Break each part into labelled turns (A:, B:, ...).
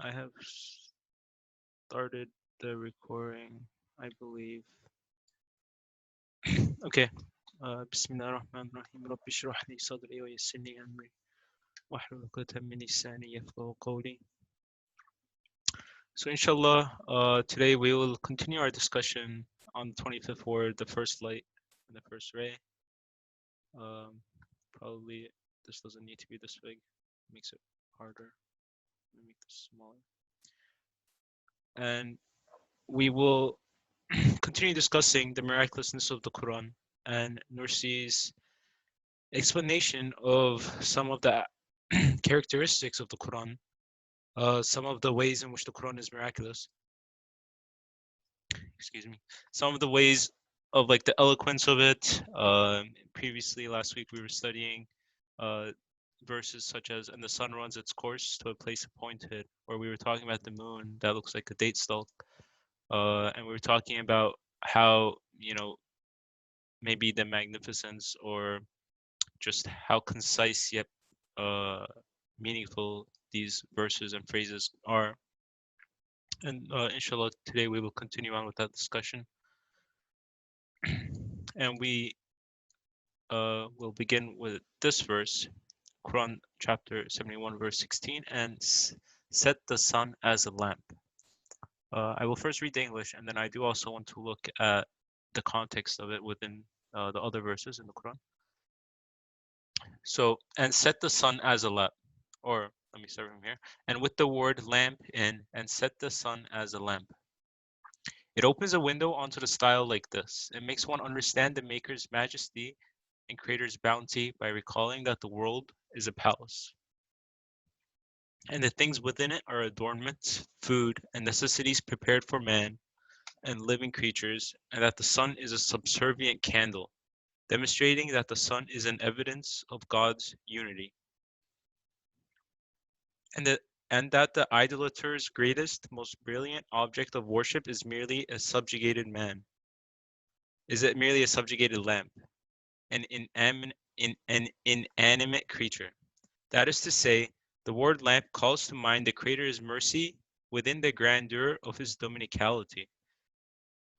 A: I have started the recording, I believe. Okay. Bismillah ar-Rahman ar-Rahim. Rabbi shrah li sadri wa yassir li amri. Wahlul 'uqdatam min lisani yafqahu qawli. So inshallah, today we will continue our discussion on the 25th word, the first light and the first ray. Probably this doesn't need to be this big. It makes it harder. Let me make this smaller. And we will continue discussing the miraculousness of the Quran and Nursi's explanation of some of the characteristics of the Quran, some of the ways in which the Quran is miraculous. Excuse me. Some of the ways of like the eloquence of it. Previously, last week we were studying verses such as, "And the sun runs its course to a place appointed," or we were talking about the moon that looks like a date stalk, and we were talking about how maybe the magnificence or just how concise yet meaningful these verses and phrases are. And inshallah, today we will continue on with that discussion. And we will begin with this verse, Quran chapter 71, verse 16, and set the sun as a lamp. I will first read the English, and then I do also want to look at the context of it within the other verses in the Quran. So, and set the sun as a lamp, or let me start from here. And with the word lamp in, and set the sun as a lamp. It opens a window onto the style like this. It makes one understand the Maker's majesty and Creator's bounty by recalling that the world is a palace. And the things within it are adornments, food, and necessities prepared for man and living creatures, and that the sun is a subservient candle, demonstrating that the sun is an evidence of God's unity. And that the idolater's greatest, most brilliant object of worship is merely a subjugated man. Is it merely a subjugated lamp, an inanimate creature? That is to say, the word lamp calls to mind the Creator's mercy within the grandeur of his dominicality.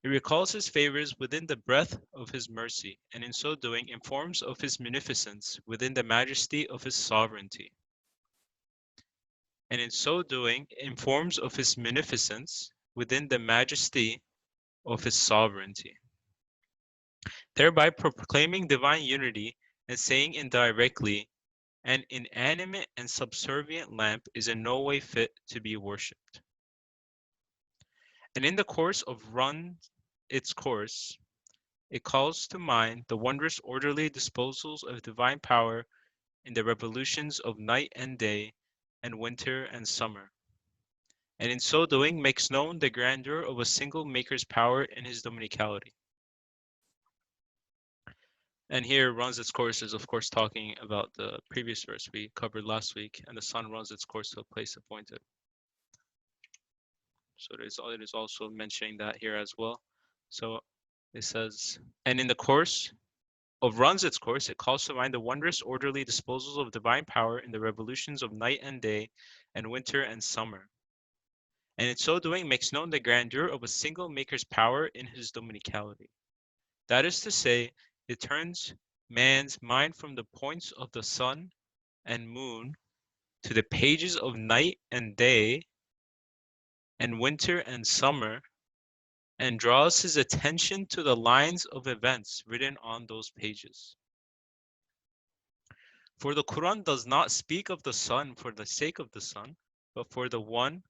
A: It recalls his favors within the breadth of his mercy, and in so doing informs of his munificence within the majesty of his sovereignty. And in so doing informs of his munificence within the majesty of his sovereignty, thereby proclaiming divine unity and saying indirectly, an inanimate and subservient lamp is in no way fit to be worshipped. And in the course of run its course, it calls to mind the wondrous orderly disposals of divine power in the revolutions of night and day and winter and summer, and in so doing makes known the grandeur of a single Maker's power in his dominicality. And here runs its course is of course talking about the previous verse we covered last week, and the sun runs its course to a place appointed. So it is also mentioning that here as well. So it says, and in the course of runs its course, it calls to mind the wondrous orderly disposals of divine power in the revolutions of night and day and winter and summer. And in so doing makes known the grandeur of a single Maker's power in his dominicality. That is to say, it turns man's mind from the points of the sun and moon to the pages of night and day and winter and summer, and draws his attention to the lines of events written on those pages. For the Quran does not speak of the sun for the sake of the sun, but for the one.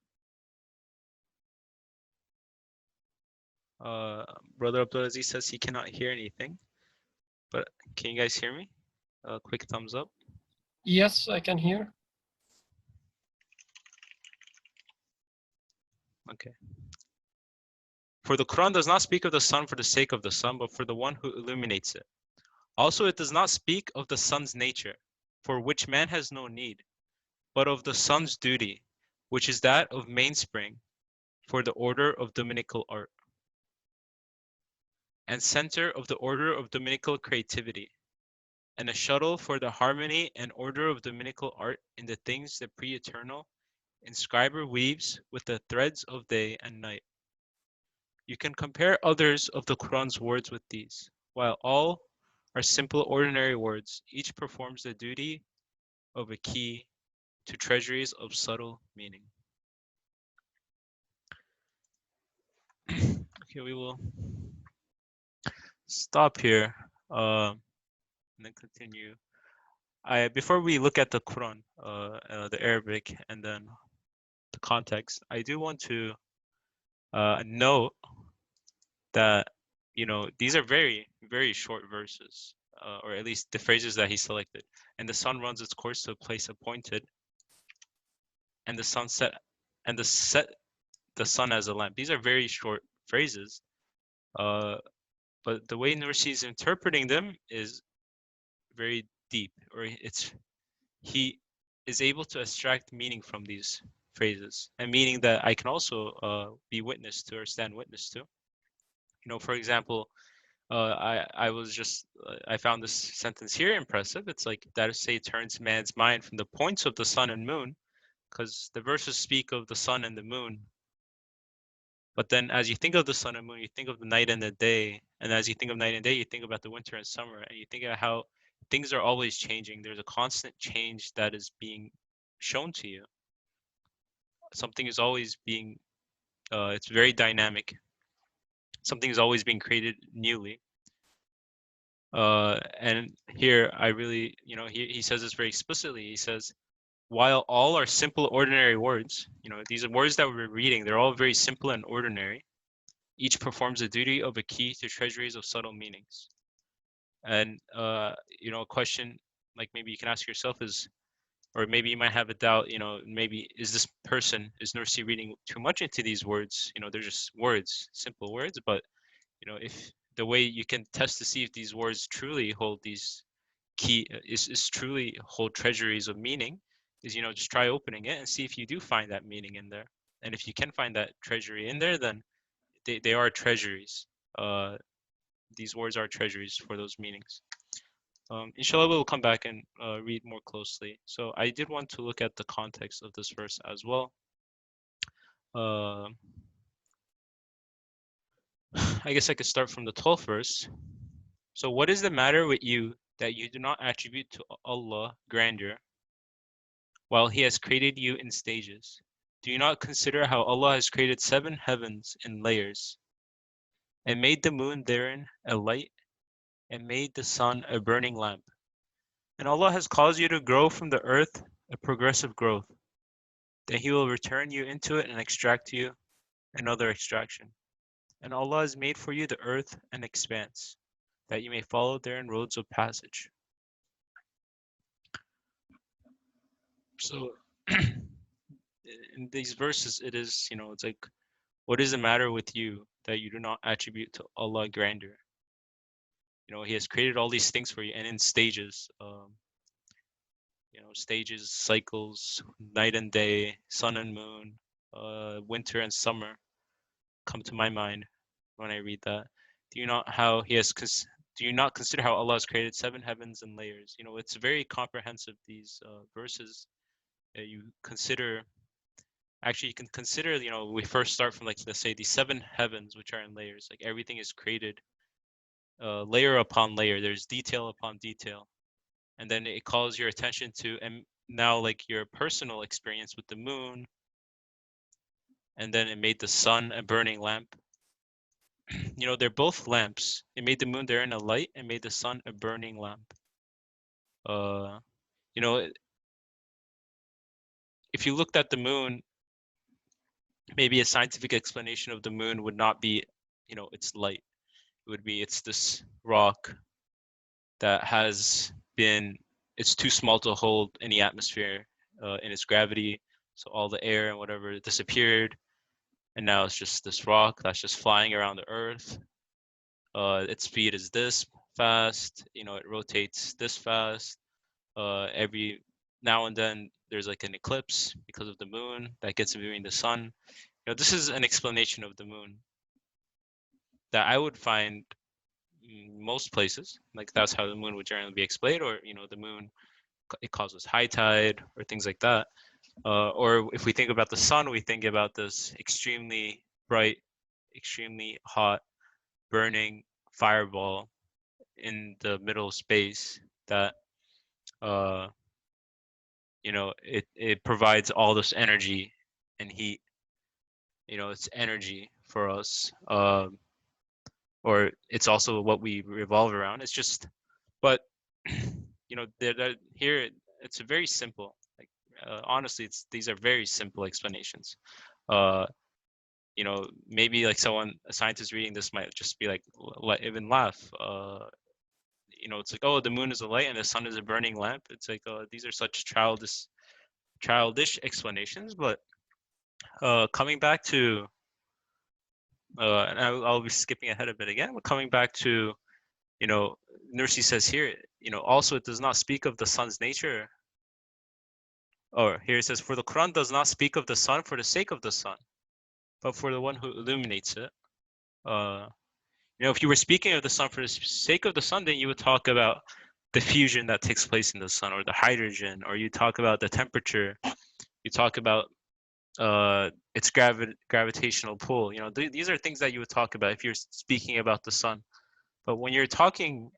A: Brother Abdulaziz says he cannot hear anything, but can you guys hear me? Quick thumbs up.
B: Yes, I can hear.
A: Okay. For the Quran does not speak of the sun for the sake of the sun, but for the one who illuminates it. Also, it does not speak of the sun's nature, for which man has no need, but of the sun's duty, which is that of mainspring for the order of dominical art, and center of the order of dominical creativity, and a shuttle for the harmony and order of dominical art in the things the pre-eternal Inscriber weaves with the threads of day and night. You can compare others of the Quran's words with these. While all are simple ordinary words, each performs the duty of a key to treasuries of subtle meaning. Okay, we will stop here and then continue. Before we look at the Quran, the Arabic, and then the context, I do want to note that these are very very short verses, or at least the phrases that he selected. And the sun runs its course to a place appointed, and the sun set, and the sun as a lamp. These are very short phrases, uh, but the way Nursi is interpreting them is very deep, or he is able to extract meaning from these phrases, and meaning that I can also be witness to or stand witness to. For example, I found this sentence here impressive. It's like that say turns man's mind from the points of the sun and moon, because the verses speak of the sun and the moon. But then as you think of the sun and moon, you think of the night and the day. And as you think of night and day, you think about the winter and summer. And you think about how things are always changing. There's a constant change that is being shown to you. Something is always being, it's very dynamic. Something is always being created newly. And here I really, he says this very explicitly. He says, while all are simple, ordinary words, these are words that we're reading, they're all very simple and ordinary. Each performs the duty of a key to treasuries of subtle meanings. And, a question like maybe you can ask yourself is, or maybe you might have a doubt, maybe is Nursi reading too much into these words? They're just words, simple words, but, if the way you can test to see if these words truly hold these is truly hold treasuries of meaning is, just try opening it and see if you do find that meaning in there. And if you can find that treasury in there, then they are treasuries. These words are treasuries for those meanings. Inshallah, we'll come back and read more closely. So I did want to look at the context of this verse as well. I guess I could start from the 12th verse. So what is the matter with you that you do not attribute to Allah grandeur while He has created you in stages? Do you not consider how Allah has created 7 heavens in layers and made the moon therein a light and made the sun a burning lamp? And Allah has caused you to grow from the earth a progressive growth. Then He will return you into it and extract you another extraction. And Allah has made for you the earth an expanse, that you may follow therein roads of passage. So in these verses, it is, it's like, what is the matter with you that you do not attribute to Allah grandeur? He has created all these things for you, and in stages, stages, cycles, night and day, sun and moon, winter and summer come to my mind when I read that. Do you not consider how Allah has created 7 heavens in layers? It's very comprehensive, these verses. You can consider, we first start from, like, let's say the 7 heavens, which are in layers. Like, everything is created layer upon layer. There's detail upon detail. And then it calls your attention to, and now, like, your personal experience with the moon. And then it made the sun a burning lamp. They're both lamps. It made the moon therein a light and made the sun a burning lamp. You know, if you looked at the moon, maybe a scientific explanation of the moon would not be, its light. It would be it's this rock that it's too small to hold any atmosphere in its gravity. So all the air and whatever disappeared. And now it's just this rock that's just flying around the earth. Its speed is this fast, it rotates this fast. Every now and then there's like an eclipse because of the moon that gets viewing the sun. This is an explanation of the moon that I would find most places. Like, that's how the moon would generally be explained, or the moon, it causes high tide or things like that. Or if we think about the sun, we think about this extremely bright, extremely hot, burning fireball in the middle of space that uh, it provides all this energy and heat. It's energy for us, or it's also what we revolve around. It's just, but here it's very simple. Like honestly, these are very simple explanations. Uh, maybe like a scientist reading this might just be like, even laugh. It's like, oh, the moon is a light and the sun is a burning lamp. It's like, these are such childish explanations. But coming back to, and I'll be skipping ahead a bit again, but coming back to, Nursi says here, also it does not speak of the sun's nature. Or here it says, for the Quran does not speak of the sun for the sake of the sun, but for the one who illuminates it. If you were speaking of the sun for the sake of the sun, then you would talk about the fusion that takes place in the sun, or the hydrogen, or you talk about the temperature. You talk about its gravitational pull. These are things that you would talk about if you're speaking about the sun. But when you're talking,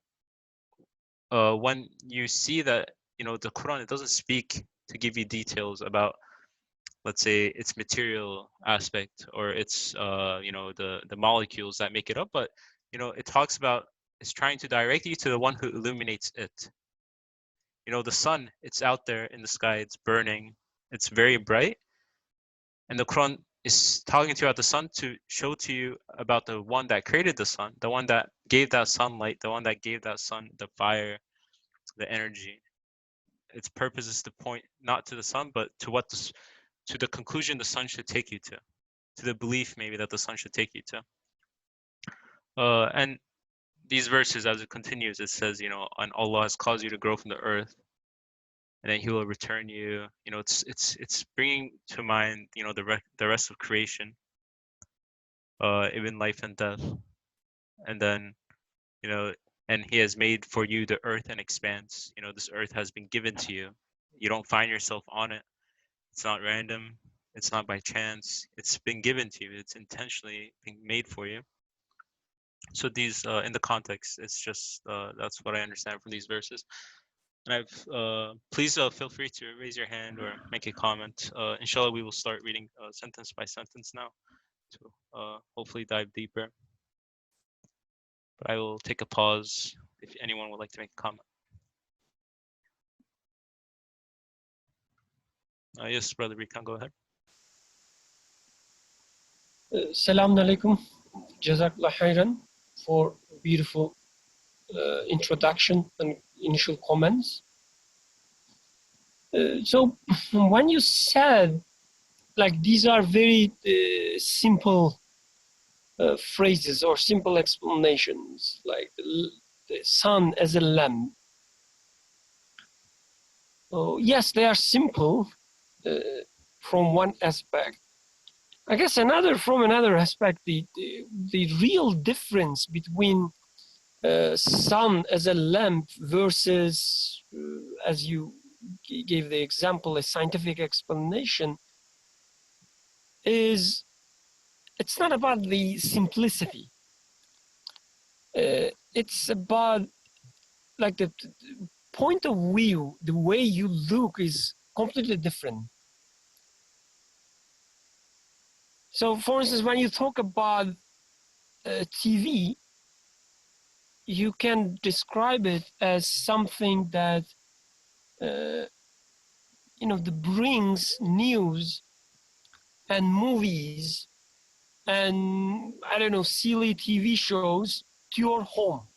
A: when you see that, the Quran, it doesn't speak to give you details about, let's say, its material aspect or its, the molecules that make it up, but it talks about, it's trying to direct you to the one who illuminates it. The sun, it's out there in the sky, it's burning, it's very bright, and the Quran is talking to you about the sun to show to you about the one that created the sun, the one that gave that sunlight, the one that gave that sun the fire, the energy. Its purpose is to point not to the sun, but to to the conclusion the sun should take you to the belief maybe that the sun should take you to. And these verses, as it continues, it says, and Allah has caused you to grow from the earth, and then He will return you. It's bringing to mind, the rest of creation, even life and death, and then, and He has made for you the earth and expanse. This earth has been given to you. You don't find yourself on it. It's not random. It's not by chance. It's been given to you. It's intentionally being made for you. So these, in the context, it's just, that's what I understand from these verses. And please feel free to raise your hand or make a comment. Inshallah, we will start reading sentence by sentence now to hopefully dive deeper. But I will take a pause if anyone would like to make a comment. Yes, Brother Rikan, go ahead.
B: Assalamu alaikum. Jazakallah khairan for beautiful introduction and initial comments. So when you said, like, these are very simple phrases or simple explanations, like the sun as a lamp. Oh, yes, they are simple from one aspect. I guess from another aspect, the real difference between sun as a lamp versus, as you gave the example, a scientific explanation, is it's not about the simplicity. It's about, like, the point of view, the way you look is completely different. So, for instance, when you talk about TV, you can describe it as something that, that brings news and movies and, I don't know, silly TV shows to your home.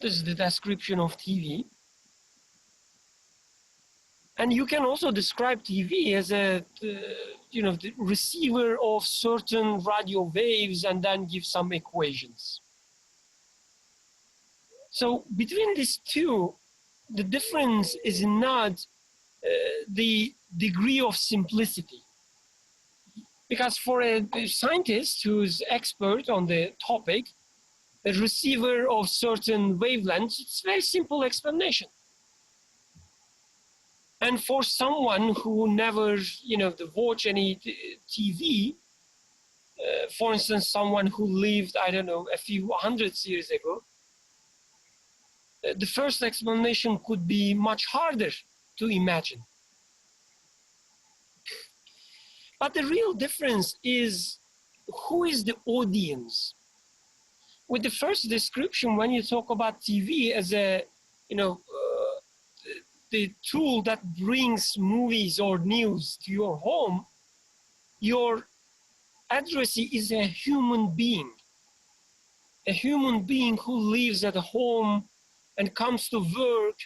B: This is the description of TV. And you can also describe TV as the receiver of certain radio waves and then give some equations. So between these two, the difference is not the degree of simplicity. Because for a scientist who's expert on the topic, a receiver of certain wavelengths, it's a very simple explanation. And for someone who never, watch any TV, for instance, someone who lived, I don't know, a few hundreds years ago, the first explanation could be much harder to imagine. But the real difference is who is the audience. With the first description, when you talk about TV as a, the tool that brings movies or news to your home, your addressee is a human being who lives at home and comes to work,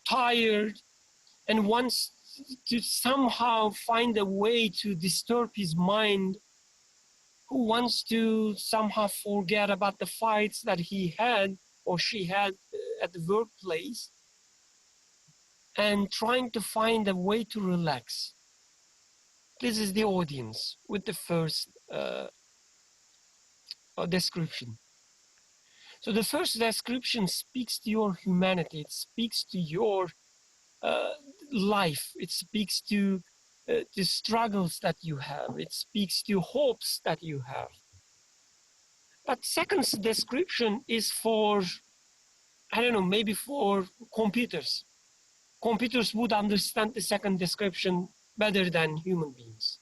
B: tired, and wants to somehow find a way to disturb his mind, who wants to somehow forget about the fights that he had or she had at the workplace, and trying to find a way to relax. This is the audience with the first description. So the first description speaks to your humanity. It speaks to your life. It speaks to the struggles that you have. It speaks to hopes that you have. But second description is for, I don't know, maybe for computers. Computers would understand the second description better than human beings.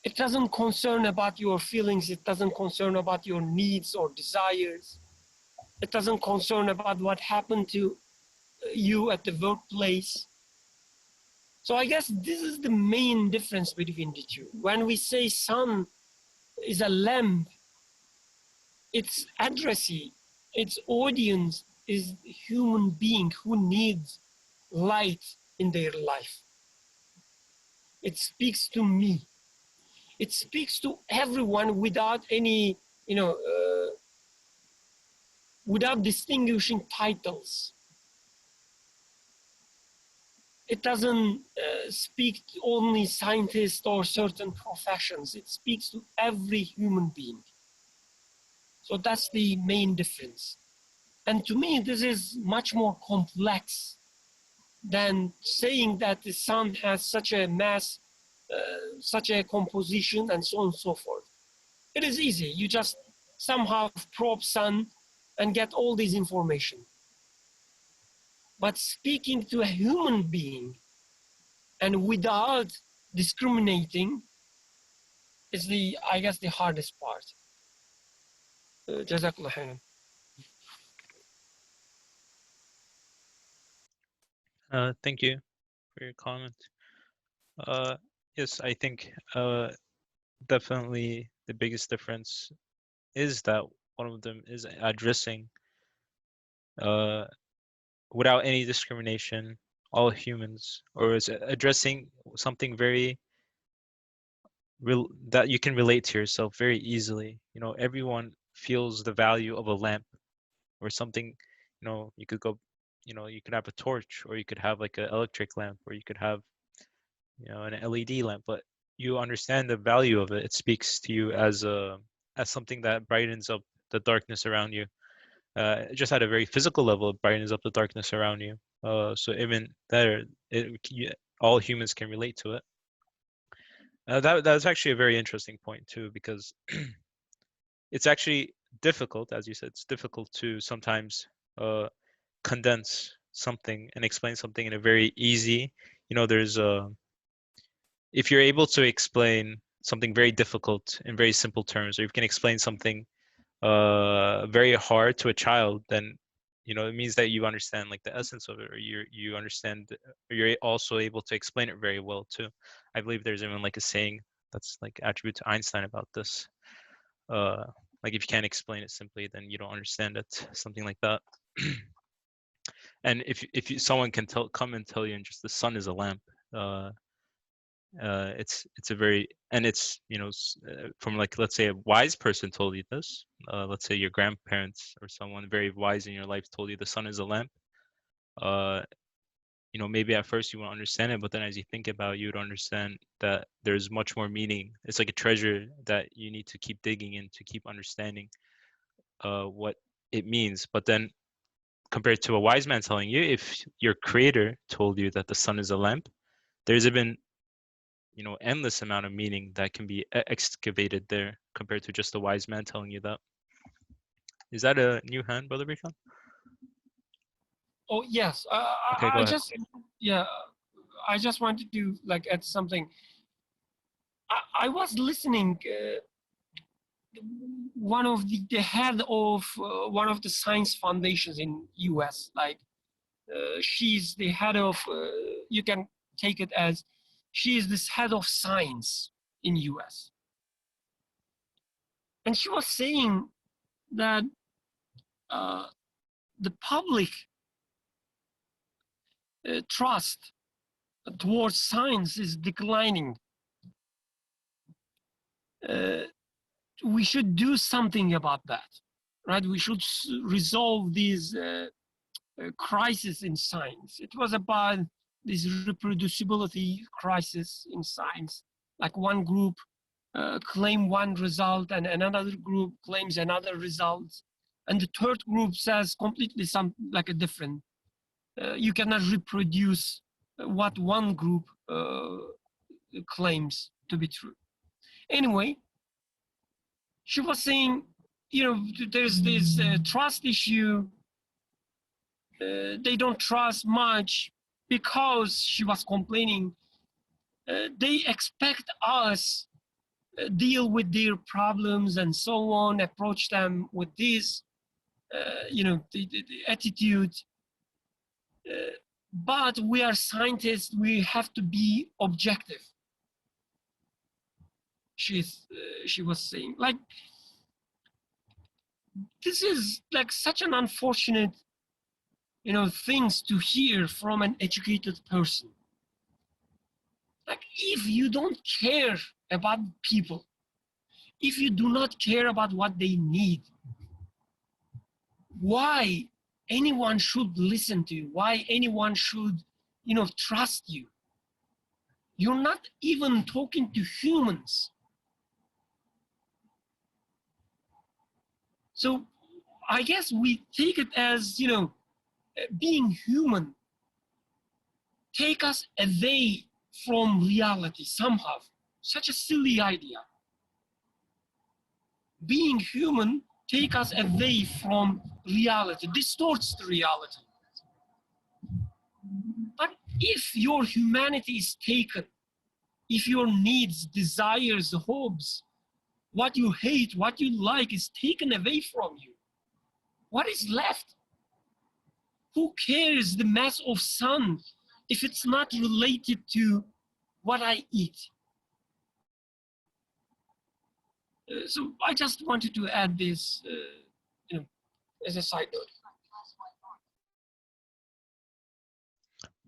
B: It doesn't concern about your feelings. It doesn't concern about your needs or desires. It doesn't concern about what happened to you at the workplace. So I guess this is the main difference between the two. When we say sun is a lamp, its addressee, its audience is a human being who needs light in their life. It speaks to me. It speaks to everyone without any, without distinguishing titles. It doesn't speak to only scientists or certain professions. It speaks to every human being. So that's the main difference. And to me, this is much more complex than saying that the sun has such a mass, such a composition, and so on and so forth. It is easy. You just somehow probe sun and get all this information. But speaking to a human being and without discriminating is I guess, the hardest part. Jazakallah khairan.
A: Thank you for your comment. Yes, I think definitely the biggest difference is that one of them is addressing without any discrimination all humans, or is addressing something very real that you can relate to yourself very easily. Everyone feels the value of a lamp or something. You could go, you could have a torch, or you could have like an electric lamp, or you could have an LED lamp, but you understand the value of it. It speaks to you as something that brightens up the darkness around you. Just at a very physical level, it brightens up the darkness around you. So even there, all humans can relate to it. That's actually a very interesting point too, because it's actually difficult, as you said, it's difficult to sometimes condense something and explain something in a very easy. There's if you're able to explain something very difficult in very simple terms, or you can explain something very hard to a child, then it means that you understand like the essence of it, or you understand, or you're also able to explain it very well too. I believe there's even like a saying that's like attributed to Einstein about this. Like if you can't explain it simply, then you don't understand it, something like that. And if someone can come and tell you, and just the sun is a lamp, it's a very, and it's from, like, let's say a wise person told you this, let's say your grandparents or someone very wise in your life told you the sun is a lamp. Maybe at first you won't understand it, but then as you think about it, you would understand that there's much more meaning. It's like a treasure that you need to keep digging in to keep understanding what it means. But then compared to a wise man telling you. If your creator told you that the sun is a lamp, there's even, endless amount of meaning that can be excavated there compared to just a wise man telling you that. Is that a new hand, Brother Bikram?
B: Oh yes,
A: Okay, go
B: I
A: ahead.
B: just I just wanted to like add something. I was listening. One of the head of one of the science foundations in U.S. Like she's the head of. You can take it as she is this head of science in U.S. And she was saying that the public trust towards science is declining. We should do something about that, right? We should resolve these crisis in science. It was about this reproducibility crisis in science. Like one group claim one result and another group claims another result. And the third group says completely like a different. You cannot reproduce what one group claims to be true. Anyway, she was saying, there's this trust issue. They don't trust much because she was complaining. They expect us deal with their problems and so on, approach them with this, the attitude. But we are scientists. We have to be objective. She was saying, like, this is like such an unfortunate things to hear from an educated person. Like, if you don't care about people, if you do not care about what they need, why anyone should listen to you? Why anyone should trust you? You're not even talking to humans. So I guess we take it as being human take us away from reality somehow. Such a silly idea. Being human take us away from reality, distorts the reality. But if your humanity is taken, if your needs, desires, hopes, what you hate, what you like is taken away from you, what is left? Who cares the mass of sun if it's not related to what I eat? So I just wanted to add this, as a side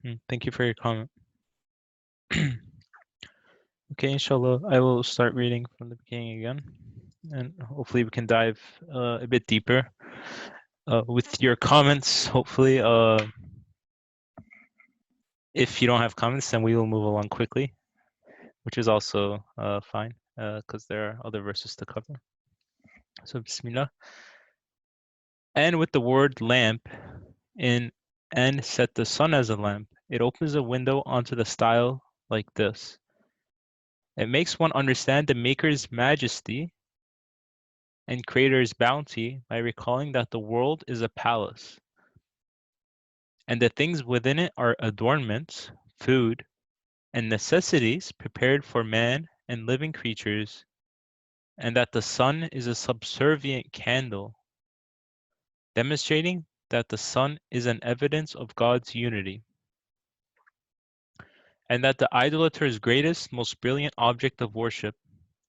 B: note.
A: Thank you for your comment. Okay, inshallah, I will start reading from the beginning again, and hopefully we can dive a bit deeper with your comments. Hopefully, if you don't have comments, then we will move along quickly, which is also fine because there are other verses to cover. So, Bismillah. And with the word lamp in and set the sun as a lamp, it opens a window onto the style like this. It makes one understand the Maker's majesty and Creator's bounty by recalling that the world is a palace, and the things within it are adornments, food, and necessities prepared for man and living creatures, and that the sun is a subservient candle, demonstrating that the sun is an evidence of God's unity, and that the idolater's greatest, most brilliant object of worship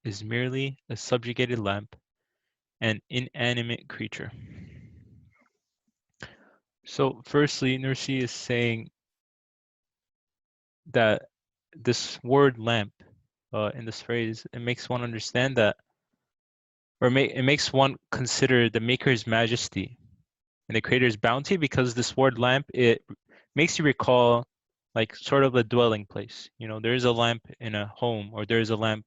A: is merely a subjugated lamp, an inanimate creature. So firstly, Nursi is saying that this word lamp in this phrase, it makes one understand that, or it makes one consider the Maker's majesty and the Creator's bounty, because this word lamp, it makes you recall like sort of a dwelling place. There is a lamp in a home, or there is a lamp,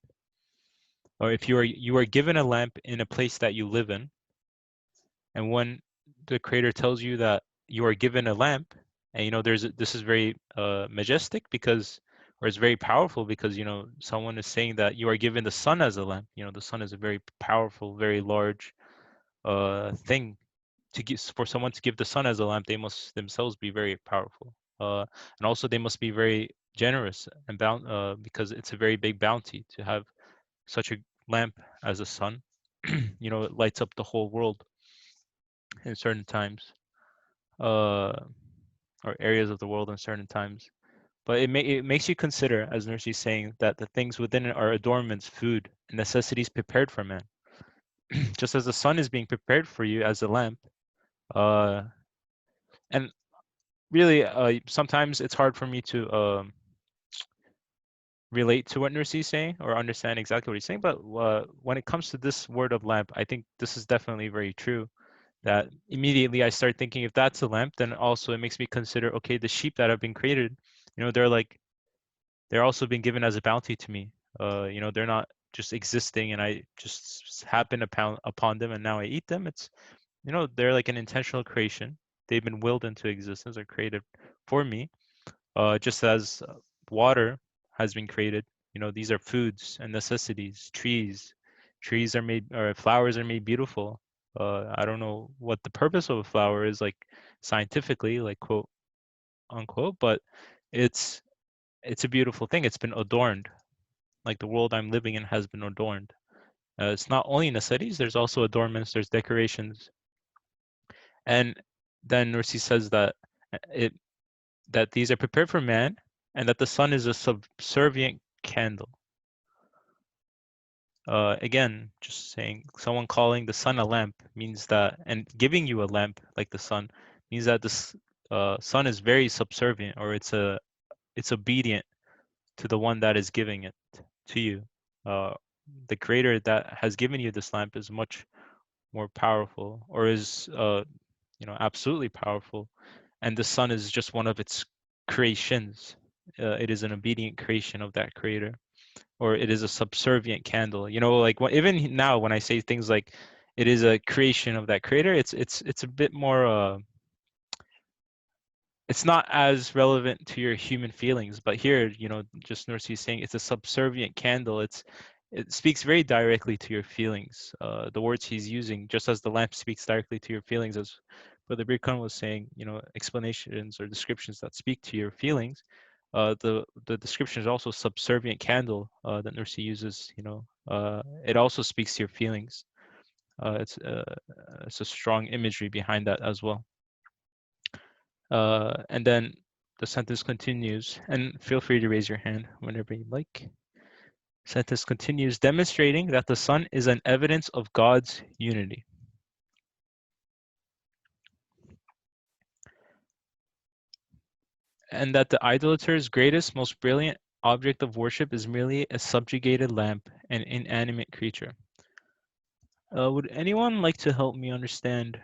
A: or if you are given a lamp in a place that you live in, and when the Creator tells you that you are given a lamp, and this is very majestic because, or it's very powerful because someone is saying that you are given the sun as a lamp. The sun is a very powerful, very large thing. For someone to give the sun as a lamp, they must themselves be very powerful, and also they must be very generous and because it's a very big bounty to have such a lamp as a sun. It lights up the whole world in certain times, uh, or areas of the world in certain times. But it makes you consider, as Nursi is saying, that the things within it are adornments, food, and necessities prepared for man. Just as the sun is being prepared for you as a lamp, uh, and really, sometimes it's hard for me to relate to what Nursi is saying or understand exactly what he's saying. But when it comes to this word of lamp, I think this is definitely very true. That immediately I start thinking, if that's a lamp, then also it makes me consider, okay, the sheep that have been created, they're also being given as a bounty to me. They're not just existing and I just happen upon them and now I eat them. It's they're like an intentional creation. They've been willed into existence or created for me. Just as water has been created. These are foods and necessities. Trees are made, or flowers are made beautiful. I don't know what the purpose of a flower is, like scientifically, like quote unquote, but it's it's a beautiful thing. It's been adorned, like the world I'm living in has been adorned. It's not only necessities. There's also adornments. There's decorations, and then Nursi says that it that these are prepared for man, and that the sun is a subservient candle. Again, just saying, someone calling the sun a lamp means that, and giving you a lamp like the sun means that this sun is very subservient, or it's obedient to the one that is giving it to you. Uh, the creator that has given you this lamp is much more powerful, or is absolutely powerful, and the sun is just one of its creations. It is an obedient creation of that creator, or it is a subservient candle. Like even now when I say things like it is a creation of that creator, it's a bit more it's not as relevant to your human feelings. But here, just Nursi is saying it's a subservient candle. It speaks very directly to your feelings. The words he's using, just as the lamp speaks directly to your feelings, as Brother Birkan was saying, explanations or descriptions that speak to your feelings. The description is also subservient candle that Nursi uses. It also speaks to your feelings. It's a strong imagery behind that as well. And then the sentence continues, and feel free to raise your hand whenever you like. Sentence continues, demonstrating that the sun is an evidence of God's unity. And that the idolater's greatest, most brilliant object of worship is merely a subjugated lamp, an inanimate creature. Would anyone like to help me understand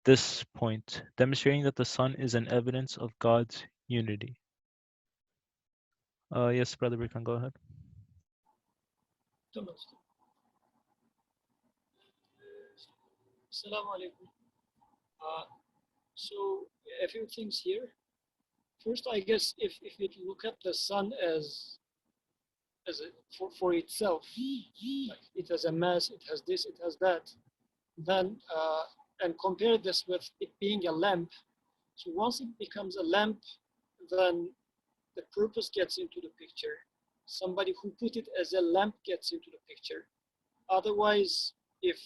A: this point, demonstrating that the sun is an evidence of God's unity? Yes, Brother Birkan, go ahead.
B: Assalamu alaikum. So a few things here. First, I guess if you look at the sun as for itself, like it has a mass, it has this, it has that, then and compare this with it being a lamp. So once it becomes a lamp, then the purpose gets into the picture. Somebody who put it as a lamp gets into the picture. Otherwise, if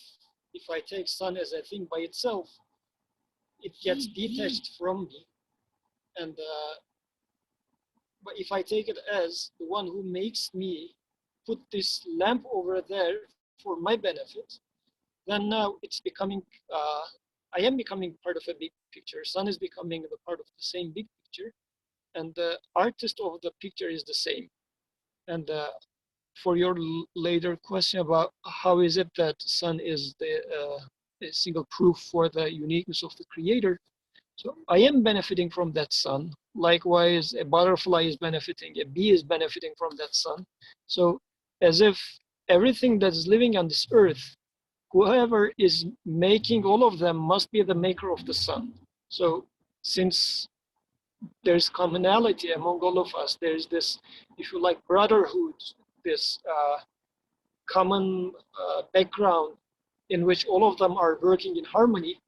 B: I take sun as a thing by itself, it gets detached from me. And but if I take it as the one who makes me put this lamp over there for my benefit, then now it's becoming, I am becoming part of a big picture. Sun is becoming the part of the same big picture, and the artist of the picture is the same. And for your later question about how is it that sun is the single proof for the uniqueness of the creator, so I am benefiting from that sun. Likewise, a butterfly is benefiting, a bee is benefiting from that sun. So as if everything that is living on this earth whoever is making all of them must be the maker of the sun. So since there's commonality among all of us, there's this, if you like, brotherhood, this common background in which all of them are working in harmony,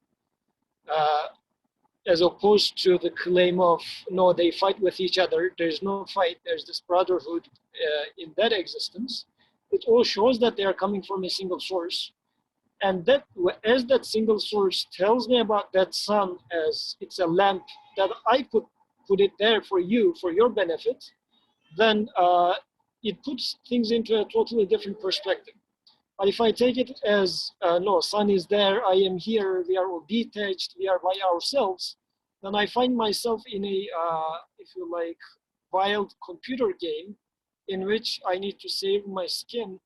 B: uh, as opposed to the claim of, no, they fight with each other. There's no fight, there's this brotherhood in that existence. It all shows that they are coming from a single source. And that, as that single source tells me about that sun as it's a lamp that I could put it there for you, for your benefit, then it puts things into a totally different perspective. But if I take it as, no, sun is there, I am here, we are all detached, we are by ourselves, then I find myself in a, if you like, wild computer game in which I need to save my skin,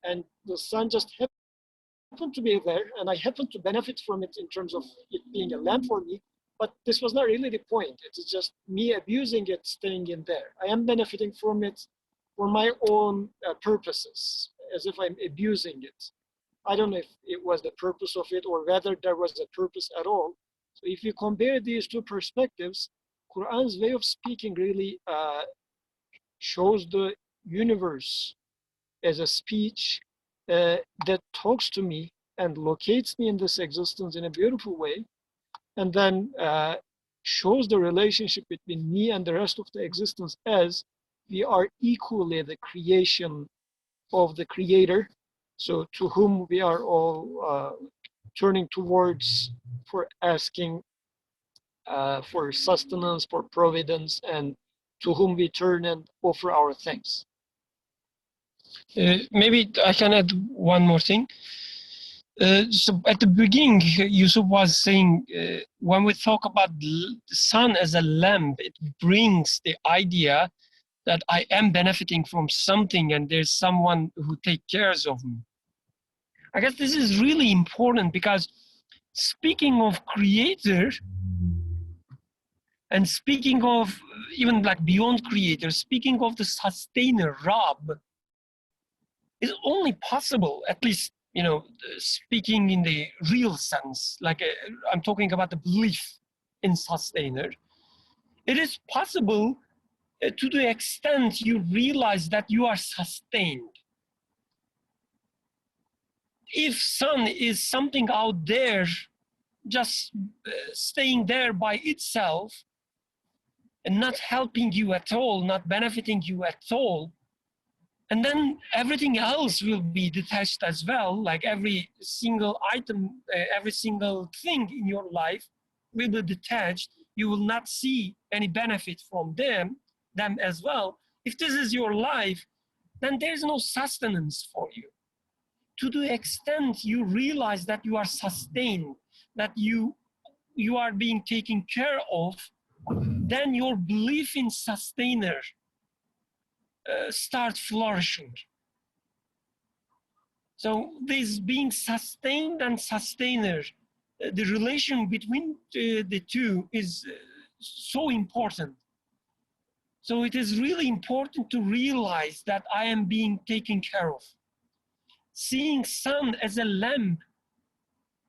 B: and the sun just happened to be there, and I happen to benefit from it in terms of it being a lamp for me, but this was not really the point. It is just me abusing it, staying in there. I am benefiting from it for my own purposes, as if I'm abusing it. I don't know if it was the purpose of it or whether there was a purpose at all. So if you compare these two perspectives, Quran's way of speaking really shows the universe as a speech that talks to me and locates me in this existence in a beautiful way, and then shows the relationship between me and the rest of the existence as we are equally the creation of the Creator, so to whom we are all turning towards for asking for sustenance, for providence, and to whom we turn and offer our thanks. Maybe I can add one more thing. So at the beginning, Yusuf was saying, when we talk about the sun as a lamp, it brings the idea that I am benefiting from something and there's someone who takes care of me. I guess this is really important because speaking of creator and speaking of even like beyond creator, speaking of the sustainer, Rab, is only possible, at least, you know, speaking in the real sense, like I'm talking about the belief in sustainer. It is possible to the extent you realize that you are sustained. If sun is something out there, just staying there by itself and not helping you at all, not benefiting you at all, and then everything else will be detached as well, like every single item, every single thing in your life will be detached. You will not see any benefit from them as well. If this is your life, then there's no sustenance for you. To the extent you realize that you are sustained, that you are being taken care of, then your belief in sustainer starts flourishing. So this being sustained and sustainer, the relation between the two is so important. So it is really important to realize that I am being taken care of. Seeing sun as a lamp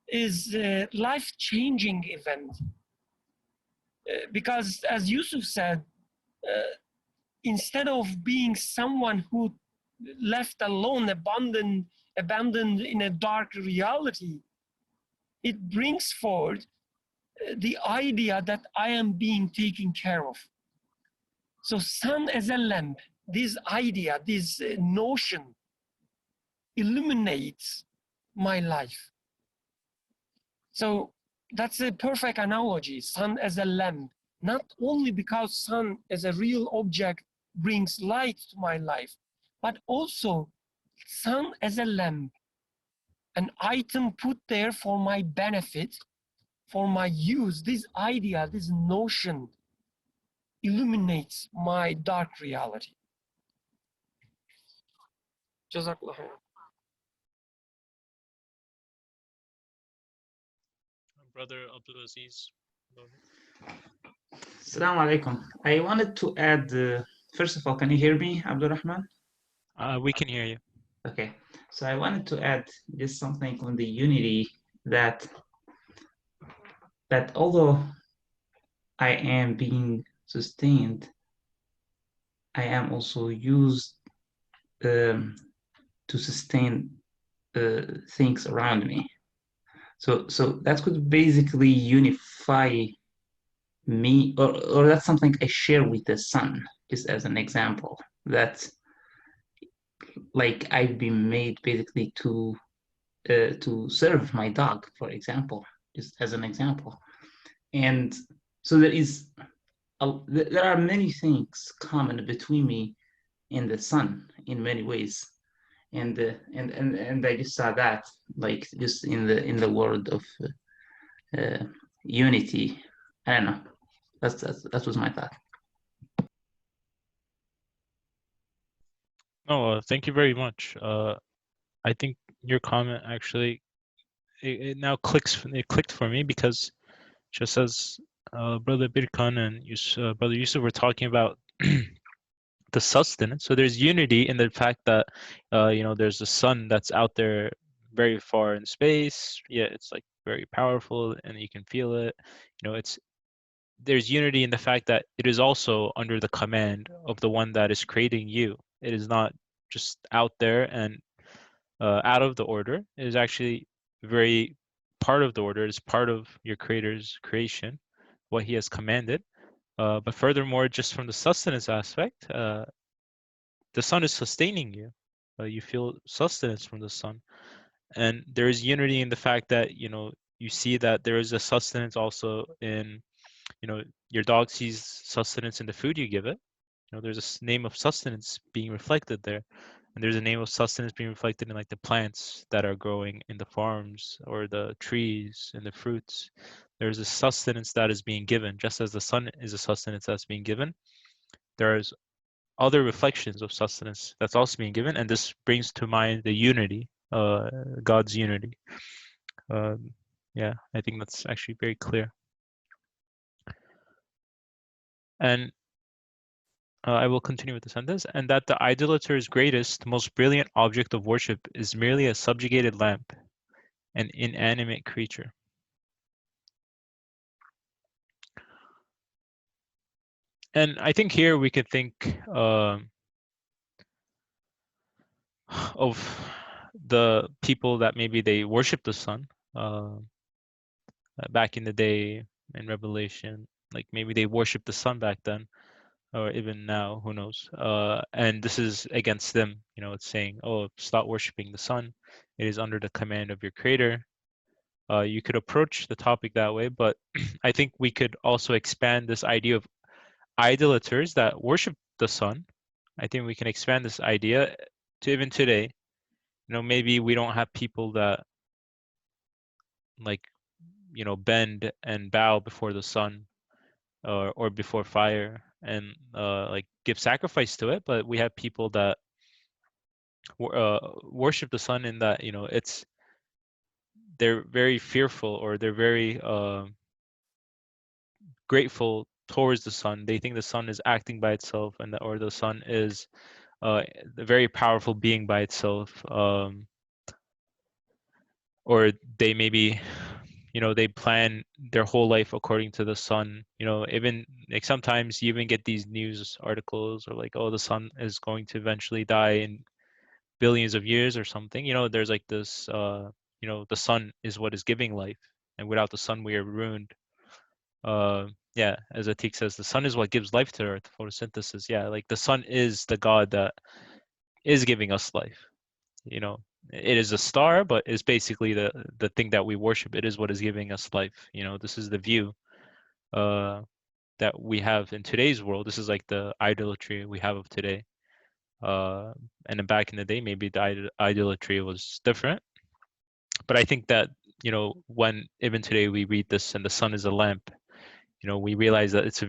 B: is a life-changing event. Because as Yusuf said, instead of being someone who left alone, abandoned in a dark reality, it brings forward the idea that I am being taken care of. So sun as a lamp, this idea, this notion illuminates my life. So that's a perfect analogy, sun as a lamp, not only because sun as a real object brings light to my life, but also sun as a lamp, an item put there for my benefit, for my use. This idea, this notion illuminates my dark reality. Jazakallah khair.
A: Brother Abdulaziz.
C: Assalamu alaikum. I wanted to add, first of all, can you hear me, Abdul Rahman?
A: We can hear you.
C: Okay. I wanted to add just something on the unity that although I am being sustained, I am also used to sustain things around me. So that could basically unify me, or that's something I share with the sun, just as an example. That like I've been made basically to serve my dog, for example, just as an example. And so there are many things common between me and the sun in many ways. And I just saw that like just in the world of uh, unity. I don't know. That was my thought.
A: No, thank you very much. I think your comment actually it now clicked for me, because just as Brother Birkan and Brother Yusuf were talking about the sustenance. So there's unity in the fact that there's a sun that's out there very far in space. Yeah, it's like very powerful and you can feel it. There's unity in the fact that it is also under the command of the one that is creating you. It is not just out there and out of the order. It is actually very part of the order. It is part of your creator's creation, what he has commanded. But furthermore, just from the sustenance aspect, the sun is sustaining you. You feel sustenance from the sun, and there is unity in the fact that you see that there is a sustenance also in your dog sees sustenance in the food you give it. There's a name of sustenance being reflected there, and there's a name of sustenance being reflected in like the plants that are growing in the farms or the trees and the fruits. There's a sustenance that is being given, just as the sun is a sustenance that's being given. There's other reflections of sustenance that's also being given, and this brings to mind the unity, God's unity. Yeah, I think that's actually very clear. And I will continue with the sentence. And that the idolater's greatest, most brilliant object of worship is merely a subjugated lamp, an inanimate creature. And I think here we could think of the people that maybe they worship the sun back in the day in Revelation. Like maybe they worship the sun back then, or even now, who knows? And this is against them. It's saying, "Oh, stop worshiping the sun. It is under the command of your creator." You could approach the topic that way, but I think we could also expand this idea of idolaters that worship the sun. I think we can expand this idea to even today. Maybe we don't have people that like bend and bow before the sun or before fire and like give sacrifice to it, but we have people that worship the sun in that they're very fearful, or they're very grateful towards the sun. They think the sun is acting by itself, or the sun is a very powerful being by itself, or they maybe they plan their whole life according to the sun. Even like sometimes you even get these news articles or like, oh, the sun is going to eventually die in billions of years or something. There's like this the sun is what is giving life, and without the sun we are ruined. Yeah, as Atik says, the sun is what gives life to earth. Photosynthesis. Yeah, like the sun is the god that is giving us life. It is a star, but it's basically the thing that we worship. It is what is giving us life. This is the view that we have in today's world. This is like the idolatry we have of today. And then back in the day, maybe the idolatry was different. But I think that when even today we read this and the sun is a lamp, we realize that it's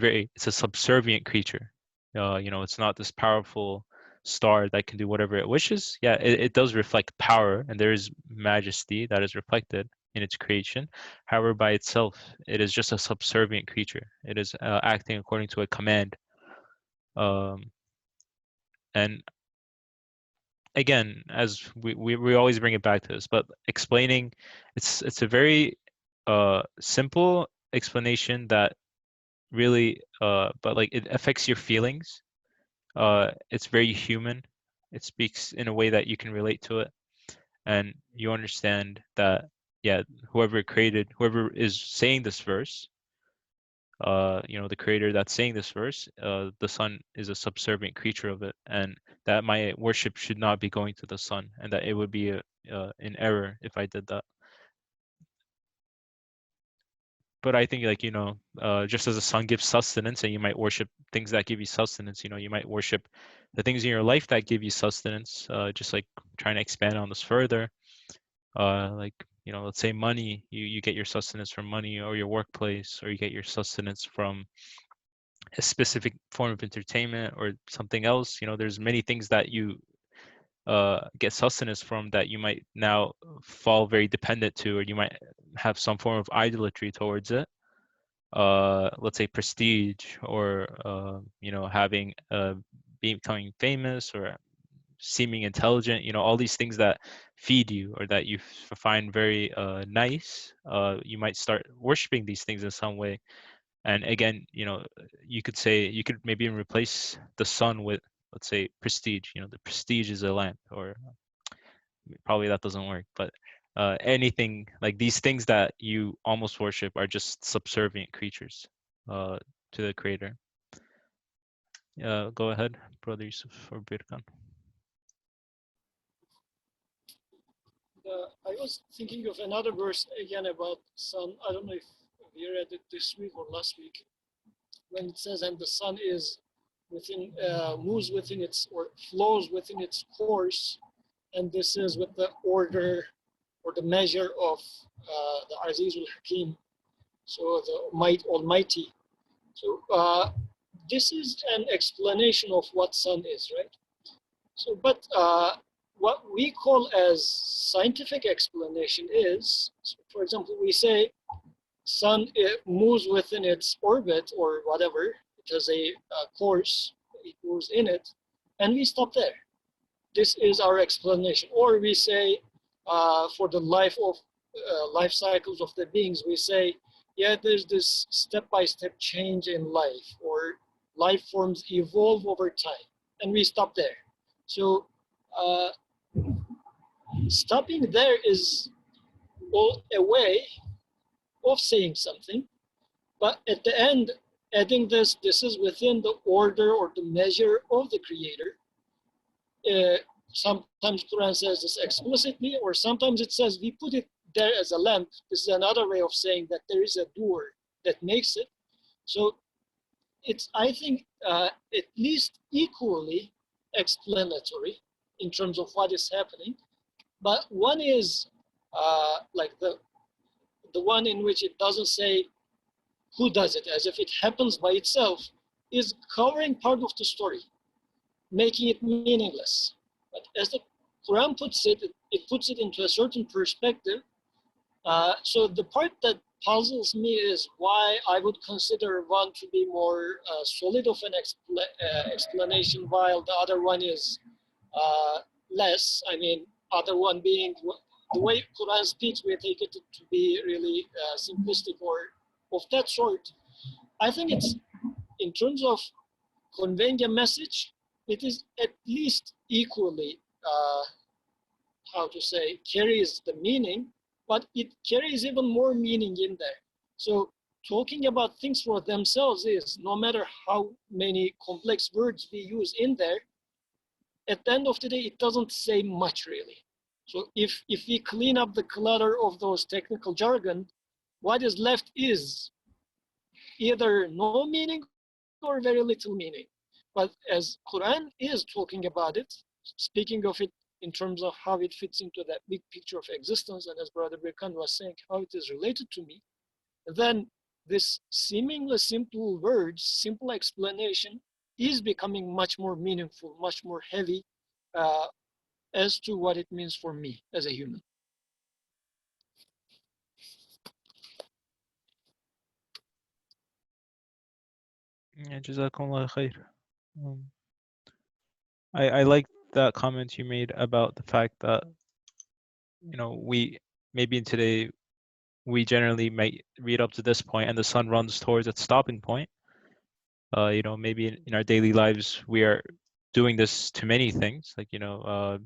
A: a subservient creature. It's not this powerful star that can do whatever it wishes. Yeah, it does reflect power, and there is majesty that is reflected in its creation. However, by itself, it is just a subservient creature. It is acting according to a command. And again, as we always bring it back to this, but explaining, it's a very simple explanation that really but like it affects your feelings. It's very human. It speaks in a way that you can relate to it, and you understand that, yeah, whoever is saying this verse, the creator that's saying this verse, the sun is a subservient creature of it, and that my worship should not be going to the sun, and that it would be an error if I did that. But I think, like, just as the sun gives sustenance, and you might worship things that give you sustenance, you might worship the things in your life that give you sustenance, just like trying to expand on this further. Like, let's say money, you get your sustenance from money, or your workplace, or you get your sustenance from a specific form of entertainment or something else. There's many things that you get sustenance from that you might now fall very dependent to, or you might have some form of idolatry towards it. Let's say prestige, or having becoming famous, or seeming intelligent. All these things that feed you, or that you find very nice. You might start worshiping these things in some way. And again, you could maybe even replace the sun with, let's say, prestige. The prestige is a lamp, or probably that doesn't work, but anything like these things that you almost worship are just subservient creatures to the creator. Go ahead, Brother Yusuf or Birkan.
B: I was thinking of another verse again about sun. I don't know if we read it this week or last week, when it says, "And the sun is moves within its, or flows within its course," and this is with the order or the measure of the Azizul Hakim, so the Almighty. So this is an explanation of what sun is, right? So, but what we call as scientific explanation is, so for example, we say sun, it moves within its orbit or whatever. It has a course. It moves in it, and we stop there. This is our explanation. Or we say, for the life cycles of the beings, we say, yeah, there's this step-by-step change in life, or life forms evolve over time, and we stop there. So uh, stopping there is a way of saying something, but at the end, adding this is within the order or the measure of the creator. Sometimes Quran says this explicitly, or sometimes it says we put it there as a lamp. This is another way of saying that there is a doer that makes it. So it's, I think, at least equally explanatory in terms of what is happening. But one is like the one in which it doesn't say who does it, as if it happens by itself, is covering part of the story, making it meaningless. But as the Quran puts it, it puts it into a certain perspective. So the part that puzzles me is why I would consider one to be more solid of an explanation, while the other one is less. I mean, other one being the way Quran speaks, we take it to be really simplistic or of that sort. I think it's, in terms of conveying a message, it is at least equally, how to say, carries the meaning, but it carries even more meaning in there. So talking about things for themselves is, no matter how many complex words we use in there, at the end of the day, it doesn't say much really. So if we clean up the clutter of those technical jargon, what is left is either no meaning or very little meaning. But as Quran is talking about it, speaking of it in terms of how it fits into that big picture of existence, and as Brother Birkan was saying, how it is related to me, then this seemingly simple words, simple explanation is becoming much more meaningful, much more heavy uh, as to what it means for me as a human.
A: Yeah, Jazakumullah khair. I like that comment you made about the fact that, you know, we maybe in today we generally might read up to this point and the sun runs towards its stopping point. You know, maybe in our daily lives we are doing this to many things, like, you know,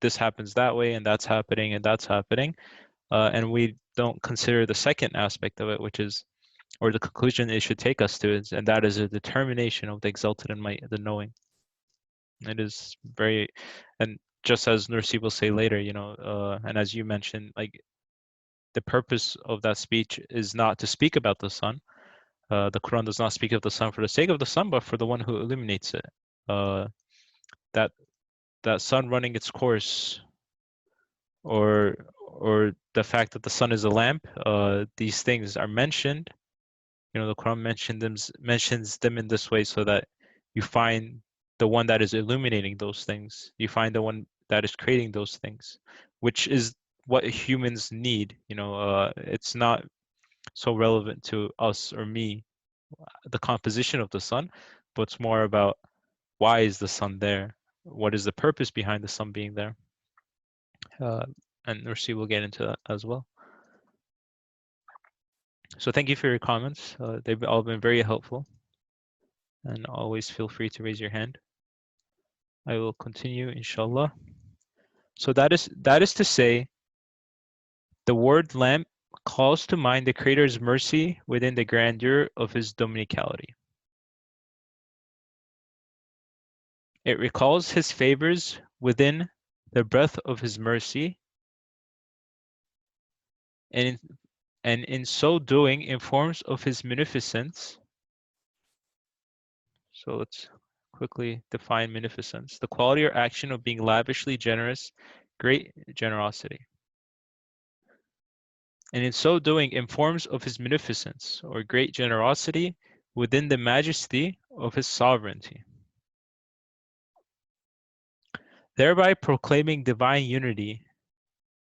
A: this happens that way and that's happening and that's happening, and we don't consider the second aspect of it, which is, or the conclusion it should take us to, is, and that is a determination of the exalted and might, the knowing. It is very, and just as Nursi will say later, you know, and as you mentioned, like the purpose of that speech is not to speak about the sun. The Quran does not speak of the sun for the sake of the sun, but for the one who illuminates it. That that sun running its course, or the fact that the sun is a lamp, these things are mentioned. You know, the Quran mentions them in this way so that you find the one that is illuminating those things. You find the one that is creating those things, which is what humans need. You know, it's not so relevant to us or me, the composition of the sun, but it's more about why is the sun there? What is the purpose behind the sun being there? And Nursi will get into that as well. So thank you for your comments. They've all been very helpful. And always feel free to raise your hand. I will continue, inshallah. So that is to say, the word lamp calls to mind the Creator's mercy within the grandeur of his dominicality. It recalls his favors within the breadth of his mercy, and in so doing informs of his munificence. So let's quickly define munificence: the quality or action of being lavishly generous, great generosity. And in so doing informs of his munificence, or great generosity, within the majesty of his sovereignty, thereby proclaiming divine unity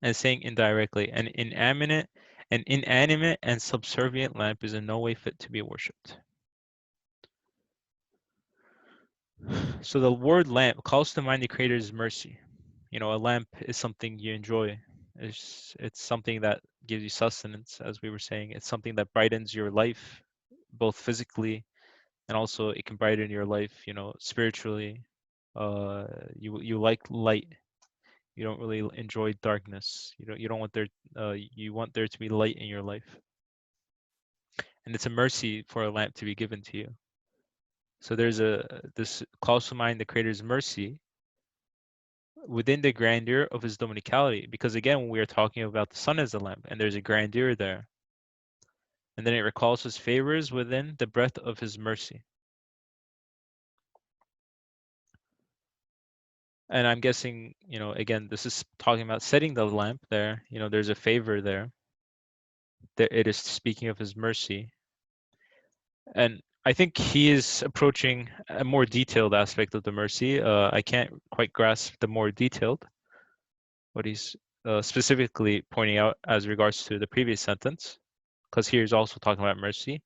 A: and saying indirectly, an inanimate and subservient lamp is in no way fit to be worshipped. So the word lamp calls to mind the Creator's mercy. You know, a lamp is something you enjoy. It's something that gives you sustenance, as we were saying. It's something that brightens your life, both physically, and also it can brighten your life, you know, spiritually. You like light. You don't really enjoy darkness. You don't want there you want there to be light in your life. And it's a mercy for a lamp to be given to you. So there's this calls to mind the Creator's mercy within the grandeur of his dominicality, because again, when we are talking about the sun as a lamp, and there's a grandeur there, and then it recalls his favors within the breadth of his mercy. And I'm guessing, you know, again, this is talking about setting the lamp there. You know, there's a favor there. It is speaking of his mercy. And I think he is approaching a more detailed aspect of the mercy. I can't quite grasp the more detailed, what he's specifically pointing out as regards to the previous sentence, because here he's also talking about mercy.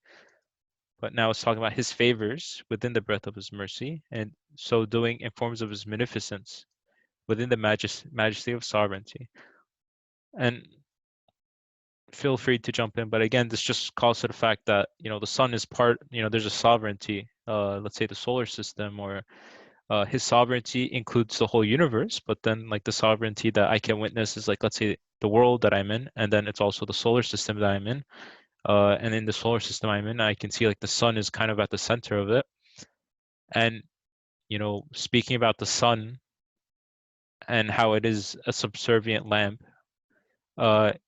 A: But now it's talking about his favors within the breadth of his mercy, and so doing in forms of his munificence within the majesty of sovereignty. And feel free to jump in, but again, this just calls to the fact that, you know, the sun is part, you know, there's a sovereignty, let's say the solar system, or his sovereignty includes the whole universe, but then like the sovereignty that I can witness is like, let's say the world that I'm in, and then it's also the solar system that I'm in. And in the solar system I'm in, I can see like the sun is kind of at the center of it. And, you know, speaking about the sun and how it is a subservient lamp,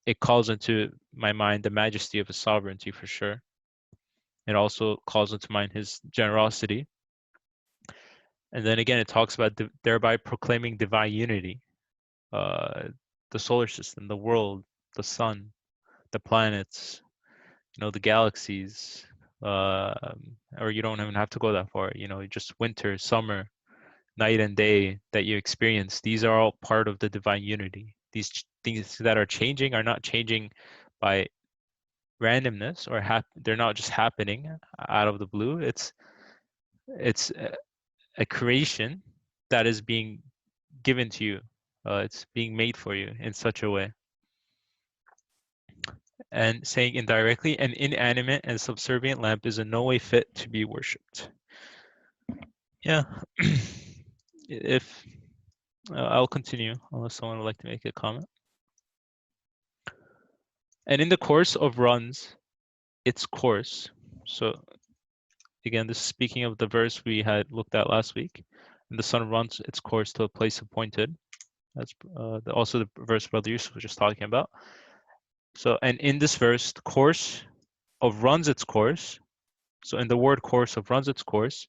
A: it calls into my mind the majesty of his sovereignty for sure. It also calls into mind his generosity. And then again, it talks about thereby proclaiming divine unity. The solar system, the world, the sun, the planets, you know, the galaxies, or you don't even have to go that far, you know, just winter, summer, night and day that you experience. These are all part of the divine unity. These things that are changing are not changing by randomness, or they're not just happening out of the blue. It's a creation that is being given to you. It's being made for you in such a way. And saying indirectly, an inanimate and subservient lamp is in no way fit to be worshipped. Yeah. If I'll continue unless someone would like to make a comment. And in the course of runs its course. So again, this is speaking of the verse we had looked at last week. And the sun runs its course to a place appointed. That's also the verse Brother Yusuf was just talking about. So, and in this verse, the course of runs its course. So in the word course of runs its course,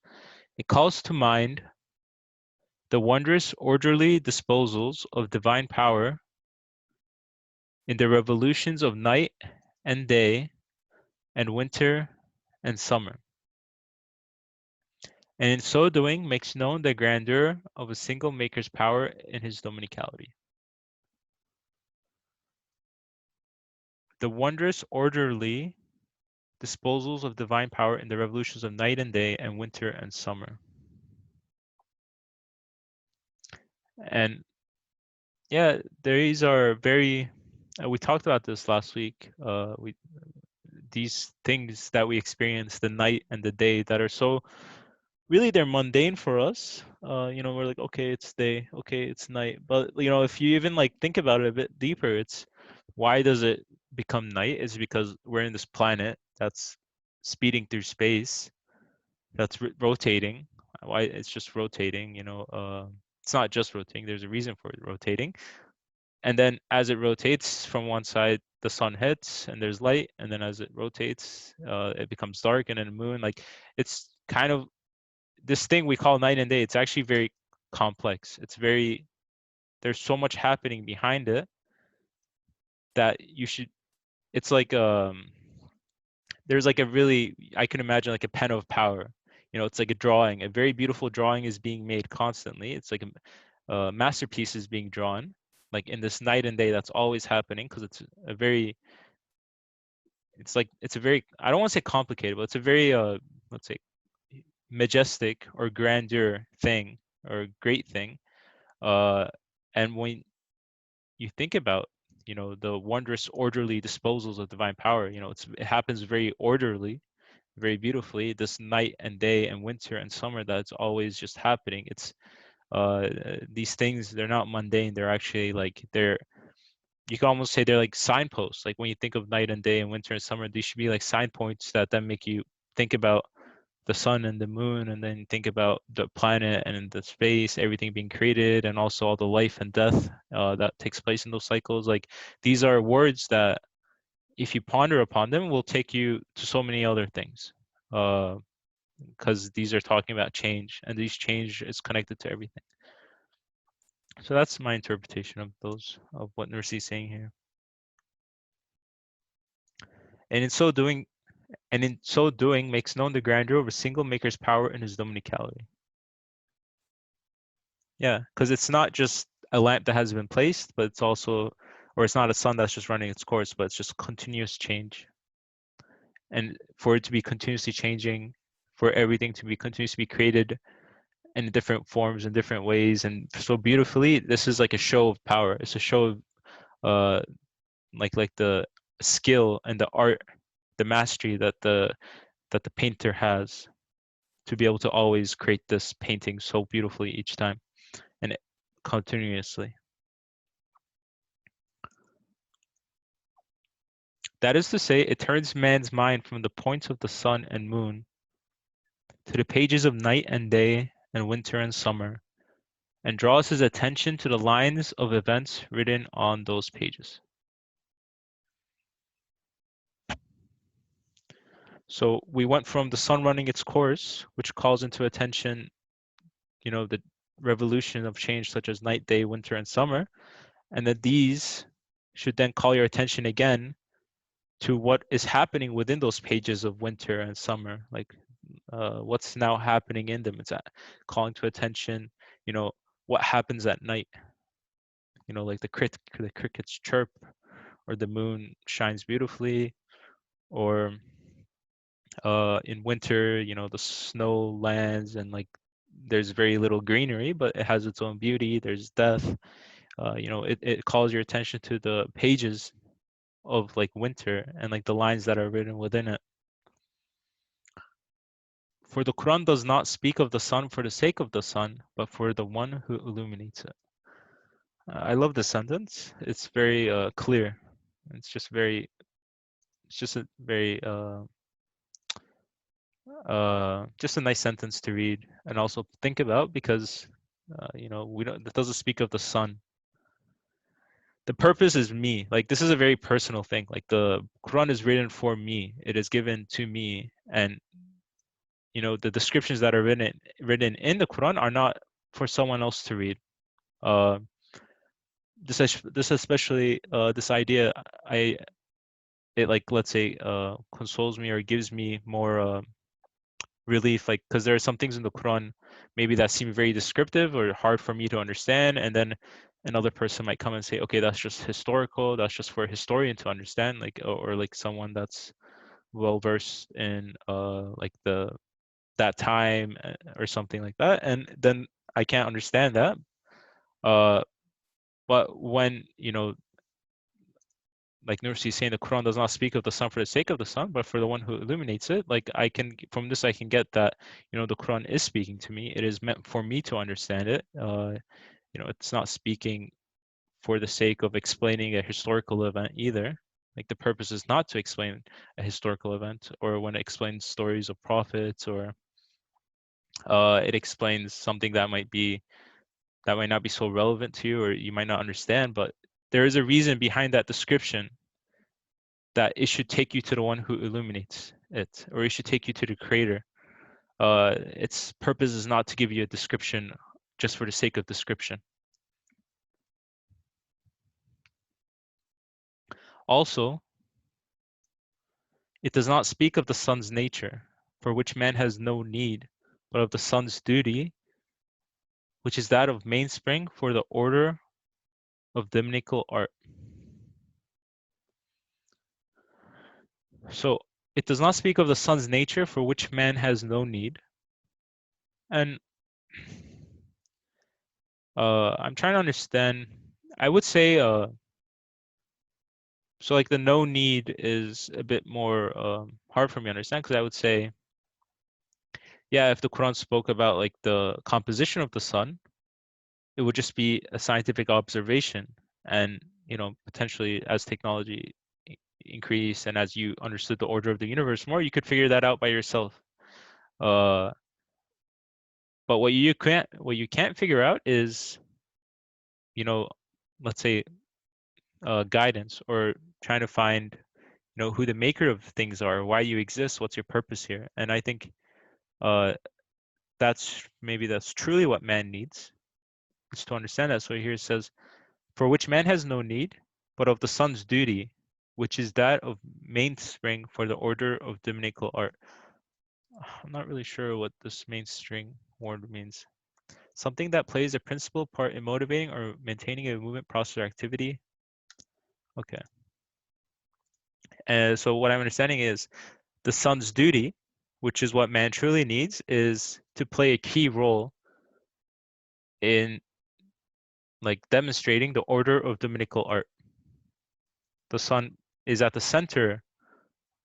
A: it calls to mind the wondrous orderly disposals of divine power in the revolutions of night and day and winter and summer. And in so doing makes known the grandeur of a single maker's power in his dominicality. The wondrous orderly disposals of divine power in the revolutions of night and day and winter and summer. And yeah, these are very, we talked about this last week. These things that we experience, the night and the day, that are so, really they're mundane for us. We're like, okay, it's day, okay, it's night. But if you even like think about it a bit deeper, it's why does it become night? Is because we're in this planet that's speeding through space, that's rotating. Why it's just rotating, it's not just rotating, there's a reason for it rotating. And then as it rotates from one side, the sun hits and there's light, and then as it rotates, it becomes dark, and then the moon. Like, it's kind of this thing we call night and day. It's actually very complex. There's so much happening behind it that it's like there's like I can imagine like a pen of power. It's like a drawing. A very beautiful drawing is being made constantly. It's like a masterpiece is being drawn, like in this night and day that's always happening, because it's a very, I don't want to say complicated, but it's a very let's say majestic or grandeur thing, or great thing. And when you think about the wondrous orderly disposals of divine power, it happens very orderly, very beautifully, this night and day and winter and summer that's always just happening. It's these things, they're not mundane. They're actually like, you can almost say they're like signposts. Like when you think of night and day and winter and summer, these should be like signposts that then make you think about the sun and the moon, and then think about the planet and the space, everything being created, and also all the life and death that takes place in those cycles. Like, these are words that, if you ponder upon them, will take you to so many other things, because these are talking about change, and these change is connected to everything. So that's my interpretation of what Nursi is saying here. And in so doing makes known the grandeur of a single maker's power in his dominicality. Yeah, because it's not just a lamp that has been placed, but it's also, or it's not a sun that's just running its course, but it's just continuous change. And for it to be continuously changing, for everything to be continuously created in different forms and different ways, and so beautifully, this is like a show of power. It's a show of like the skill and the art, the mastery that the painter has, to be able to always create this painting so beautifully each time, and continuously. That is to say, it turns man's mind from the points of the sun and moon to the pages of night and day and winter and summer, and draws his attention to the lines of events written on those pages. So we went from the sun running its course, which calls into attention, the revolution of change such as night, day, winter, and summer, and that these should then call your attention again to what is happening within those pages of winter and summer, like what's now happening in them. It's calling to attention, what happens at night, like the crickets chirp, or the moon shines beautifully, or in winter, the snow lands, and like there's very little greenery, but it has its own beauty. There's death. It calls your attention to the pages of like winter and like the lines that are written within it. For the Quran does not speak of the sun for the sake of the sun, but for the one who illuminates it. I love this sentence. It's very clear. It's just very. It's just a very just a nice sentence to read and also think about because we don't. It doesn't speak of the sun. The purpose is me. Like this is a very personal thing. Like the Quran is written for me. It is given to me, and the descriptions that are written in the Quran are not for someone else to read. Uh, this especially this idea, it like let's say consoles me or gives me more relief, like because there are some things in the Quran maybe that seem very descriptive or hard for me to understand, and then another person might come and say, okay, that's just historical, that's just for a historian to understand, like or like someone that's well versed in like that time or something like that, and then I can't understand that. But when like Nursi is saying, the Quran does not speak of the sun for the sake of the sun, but for the one who illuminates it. Like from this I can get that the Quran is speaking to me. It is meant for me to understand it. It's not speaking for the sake of explaining a historical event either. Like the purpose is not to explain a historical event, or when it explains stories of prophets, or it explains something that might not be so relevant to you, or you might not understand, but there is a reason behind that description, that it should take you to the one who illuminates it, or it should take you to the creator. Its purpose is not to give you a description just for the sake of description. Also, it does not speak of the sun's nature, for which man has no need, but of the sun's duty, which is that of mainspring for the order of dominical art. So it does not speak of the sun's nature, for which man has no need. And I'm trying to understand. I would say so like the no need is a bit more hard for me to understand, because I would say, yeah, if the Quran spoke about like the composition of the sun, it would just be a scientific observation, and potentially as technology increased and as you understood the order of the universe more, you could figure that out by yourself. But what you can't figure out is, let's say guidance, or trying to find who the maker of things are, why you exist, what's your purpose here. And I think that's truly what man needs, is to understand that. So here it says, for which man has no need, but of the sun's duty, which is that of mainspring for the order of dominical art. I'm not really sure what this mainspring word means. Something that plays a principal part in motivating or maintaining a movement, process, or activity. Okay. And so what I'm understanding is the sun's duty, which is what man truly needs, is to play a key role in like demonstrating the order of dominical art. The sun is at the center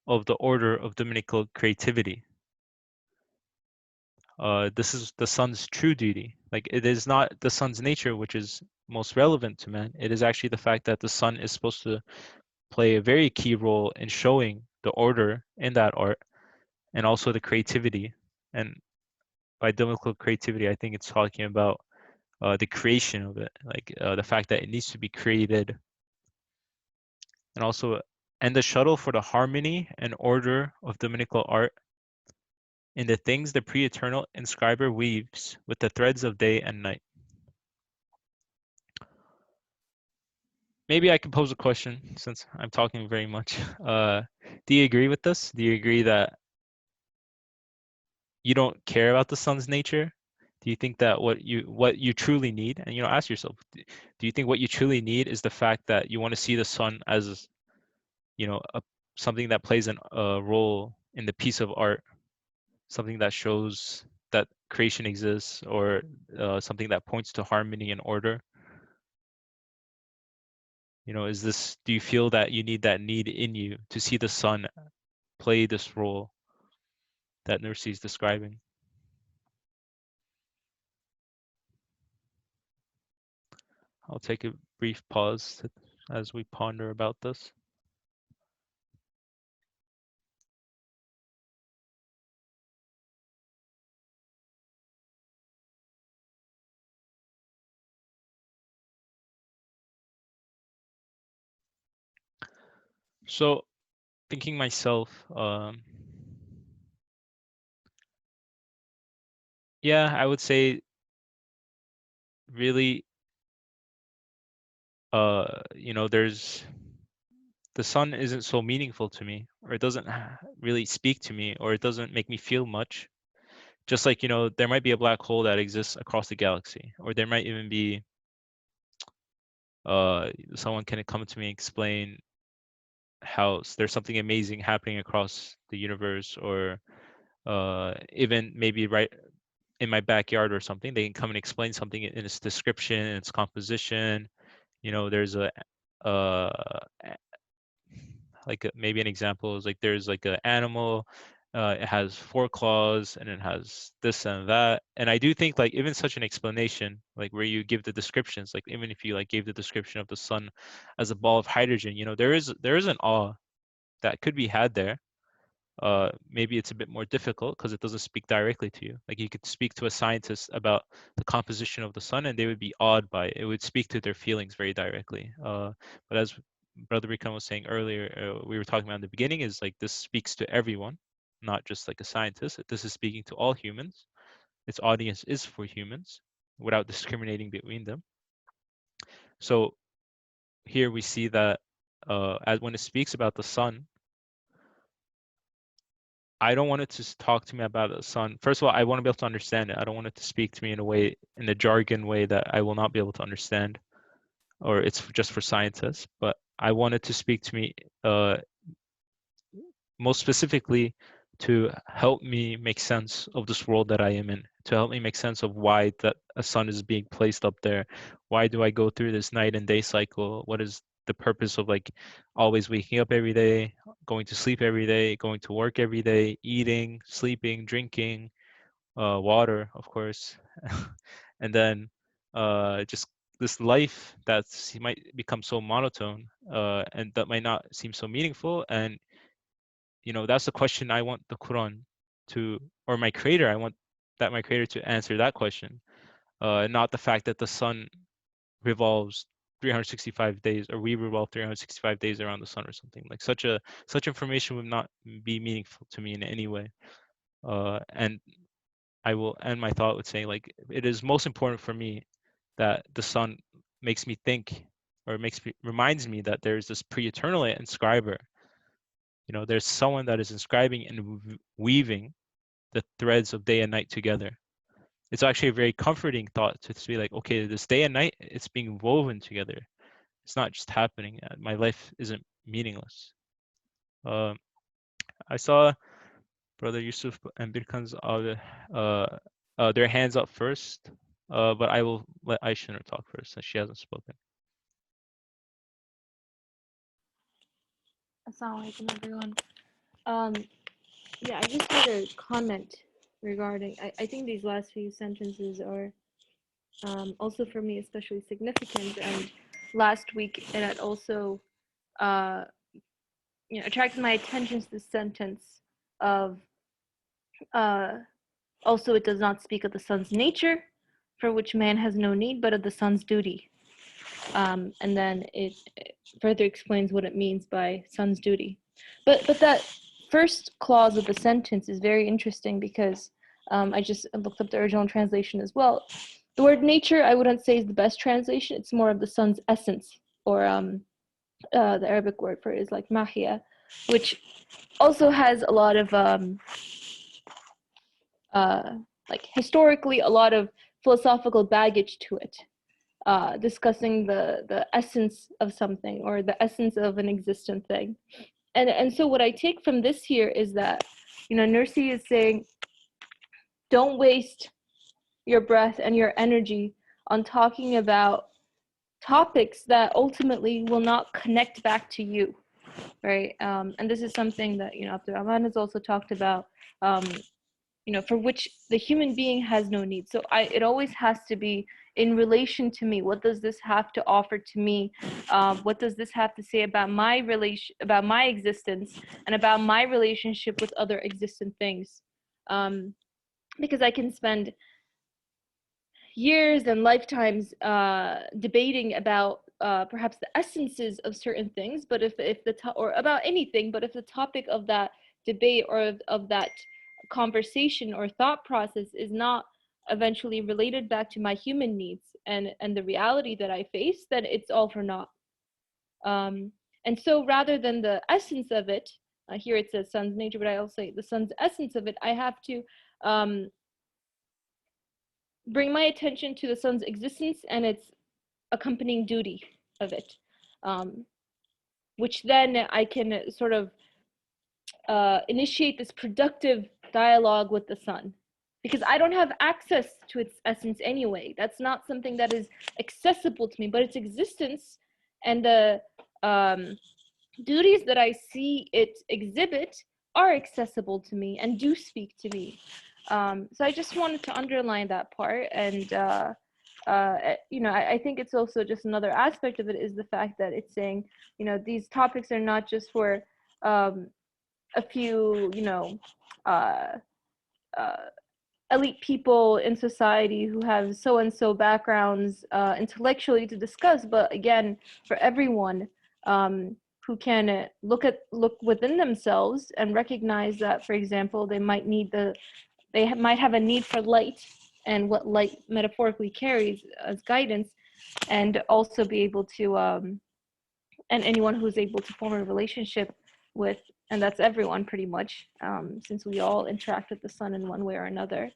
A: of the order of dominical creativity. This is the sun's true duty. Like it is not the sun's nature which is most relevant to man. It is actually the fact that the sun is supposed to play a very key role in showing the order in that art, and also the creativity. And by dominical creativity, I think it's talking about the creation of it, like the fact that it needs to be created, and also the shuttle for the harmony and order of dominical art in the things the pre-eternal inscriber weaves with the threads of day and night. Maybe I can pose a question, since I'm talking very much. Do you agree with this? Do you agree that you don't care about the sun's nature? Do you think that what you truly need, and ask yourself, do you think what you truly need is the fact that you want to see the sun as something that plays a role in the piece of art, something that shows that creation exists, or something that points to harmony and order? You know, do you feel that you need that need in you to see the sun play this role that Nursi is describing? I'll take a brief pause as we ponder about this. So, thinking myself, yeah, I would say really, you know, the sun isn't so meaningful to me, or it doesn't really speak to me, or it doesn't make me feel much. Just like, you know, there might be a black hole that exists across the galaxy, or there might even be someone can come to me and explain how there's something amazing happening across the universe, or even maybe right in my backyard or something. They can come and explain something in its description, in its composition. You know, there's uh maybe an example is like there's like an animal, it has 4 claws and it has this and that. And I do think like even such an explanation, like where you give the descriptions, like even if you like gave the description of the sun as a ball of hydrogen, you know, there is an awe that could be had there. Maybe it's a bit more difficult because it doesn't speak directly to you. Like you could speak to a scientist about the composition of the sun and they would be awed by it. It would speak to their feelings very directly. But as Brother Rikam was saying earlier, we were talking about in the beginning, is like this speaks to everyone, not just like a scientist. This is speaking to all humans. Its audience is for humans without discriminating between them. So here we see that as when it speaks about the sun, I don't want it to talk to me about the sun. First of all, I want to be able to understand it. I don't want it to speak to me in a way, in a jargon way that I will not be able to understand, or it's just for scientists. But I want it to speak to me most specifically to help me make sense of this world that I am in, to help me make sense of why that a sun is being placed up there. Why do I go through this night and day cycle? What is the purpose of like always waking up every day, going to sleep every day, going to work every day, eating, sleeping, drinking, water, of course, and then just this life that might become so monotone, and that might not seem so meaningful. And you know, that's the question I want the Quran to, or my creator, I want that my creator to answer that question, not the fact that the sun revolves 365 days, or we revolve 365 days around the sun or something. Like such information would not be meaningful to me in any way. And I will end my thought with saying, like, it is most important for me that the sun makes me think, or reminds me that there's this pre-eternal inscriber. You know, there's someone that is inscribing and weaving the threads of day and night together. It's actually a very comforting thought to be like, okay, this day and night, it's being woven together. It's not just happening. My life isn't meaningless. I saw Brother Yusuf and Birkan's their hands up first, but I will let Aisha talk first since she hasn't spoken.
D: Assalamu alaikum, everyone. Yeah, I just had a comment regarding, I think these last few sentences are also for me especially significant. And last week it had also attracted my attention to the sentence of also it does not speak of the sun's nature, for which man has no need, but of the sun's duty. And then it further explains what it means by sun's duty. But that first clause of the sentence is very interesting because I just looked up the original translation as well. The word nature, I wouldn't say is the best translation. It's more of the sun's essence, or the Arabic word for it is like mahia, which also has a lot of like historically a lot of philosophical baggage to it. Discussing the essence of something, or the essence of an existent thing. And so what I take from this here is that, Nursi is saying don't waste your breath and your energy on talking about topics that ultimately will not connect back to you, right? And this is something that, Abdurrahman has also talked about, for which the human being has no need. So it always has to be in relation to me. What does this have to offer to me? What does this have to say about my about my existence and about my relationship with other existent things? Because I can spend years and lifetimes debating about perhaps the essences of certain things, but if the or about anything, but if the topic of that debate or of that conversation or thought process is not eventually related back to my human needs and the reality that I face, then it's all for naught. And so rather than the essence of it, here it says sun's nature, but I also say the sun's essence of it, I have to bring my attention to the sun's existence and its accompanying duty of it, which then I can sort of initiate this productive dialogue with the sun, because I don't have access to its essence anyway. That's not something that is accessible to me, but its existence and the duties that I see it exhibit are accessible to me and do speak to me. So I just wanted to underline that part. And I think it's also just another aspect of it is the fact that it's saying, these topics are not just for a few, elite people in society who have so-and-so backgrounds intellectually to discuss, but again, for everyone who can look within themselves and recognize that, for example, they might have a need for light and what light metaphorically carries as guidance, and also be able to, and anyone who's able to form a relationship with, and that's everyone pretty much, since we all interact with the sun in one way or another,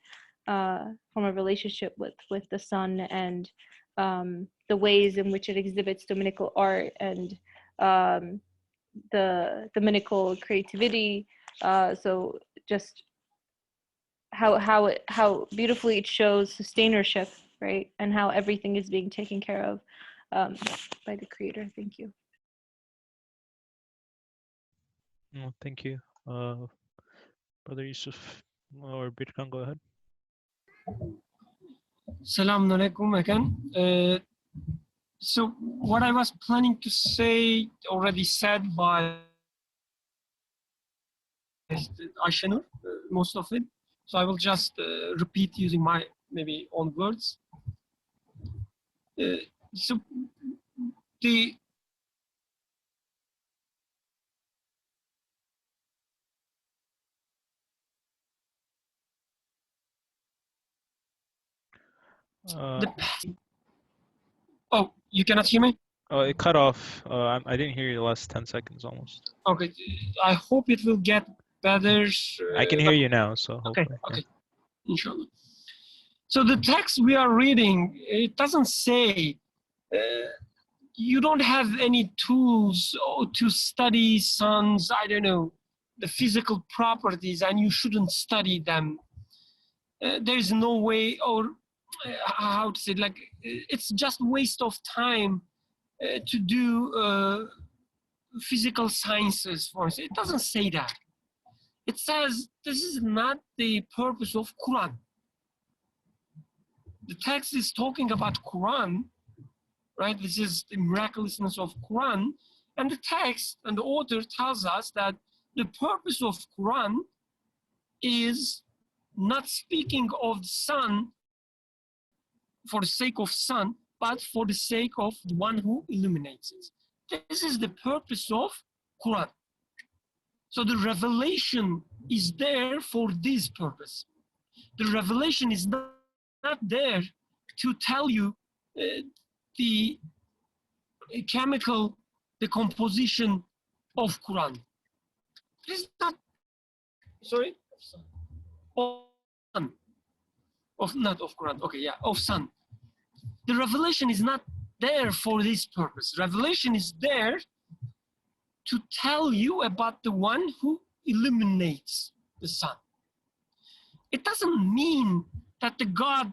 D: form a relationship with the sun and the ways in which it exhibits dominical art and the dominical creativity. So just how beautifully it shows sustainership, right? And how everything is being taken care of by the creator. Thank you.
A: No, thank you. Brother Yusuf or Birkan, go ahead.
B: Assalamu alaikum again. So what I was planning to say already said by Ayşenur, most of it. So I will just repeat using my maybe own words. So the oh, you cannot hear me?
A: Oh, it cut off. I didn't hear you the last 10 seconds almost.
B: Okay, I hope it will get better.
A: I can hear you now, so
B: okay,
A: hopefully.
B: okay, yeah. Inshallah. So the text we are reading, it doesn't say you don't have any tools to study suns, I don't know, the physical properties, and you shouldn't study them. There's no way, or how to say, like, it's just waste of time to do physical sciences, for instance. It doesn't say that. It says this is not the purpose of Quran. The text is talking about Quran, right? This is the miraculousness of Quran, and the text and the author tells us that the purpose of Quran is not speaking of the sun for the sake of sun, but for the sake of the one who illuminates it. This is the purpose of Quran. So the revelation is there for this purpose. The revelation is not there to tell you the chemical, the composition of Quran. It is not, sorry, of sun, not of Quran, okay, yeah, of sun. The revelation is not there for this purpose. Revelation is there to tell you about the one who illuminates the sun. it doesn't mean that the God,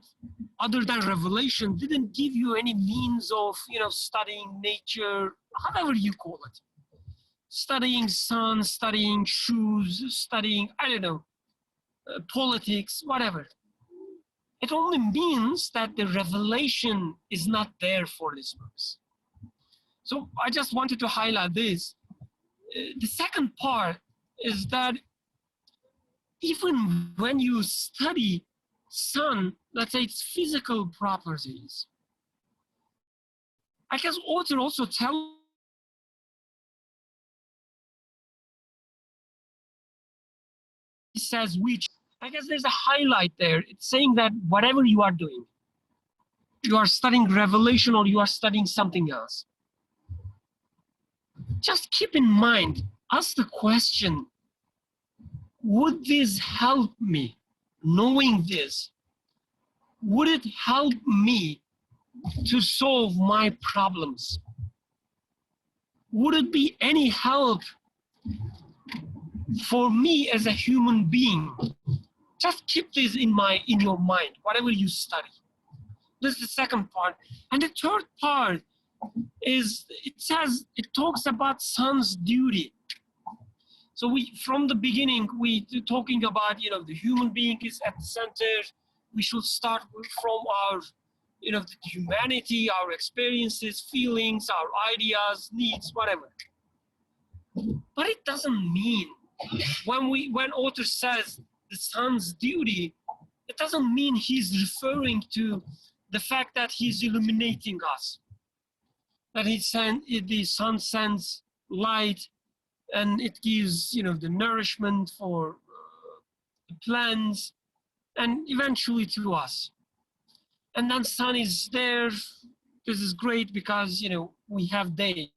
B: other than revelation, didn't give you any means of, studying nature, however you call it. Studying sun, studying shoes, studying, I don't know, politics, whatever. It only means that the revelation is not there for this purpose. So I just wanted to highlight this. The second part is that even when you study sun, let's say its physical properties, I guess author also tell says which, I guess there's a highlight there. It's saying that whatever you are doing, you are studying revelation or you are studying something else, just keep in mind, ask the question, would this help me? Knowing this, would it help me to solve my problems? Would it be any help for me as a human being? Just keep this in your mind, whatever you study. This is the second part. And the third part is, it talks about son's duty. So from the beginning, we talking about, the human being is at the center. We should start from our, the humanity, our experiences, feelings, our ideas, needs, whatever. But it doesn't mean, when author says the son's duty, it doesn't mean he's referring to the fact that he's illuminating us, that the sun sends light and it gives, the nourishment for the plants and eventually to us. And then sun is there. This is great because, we have day,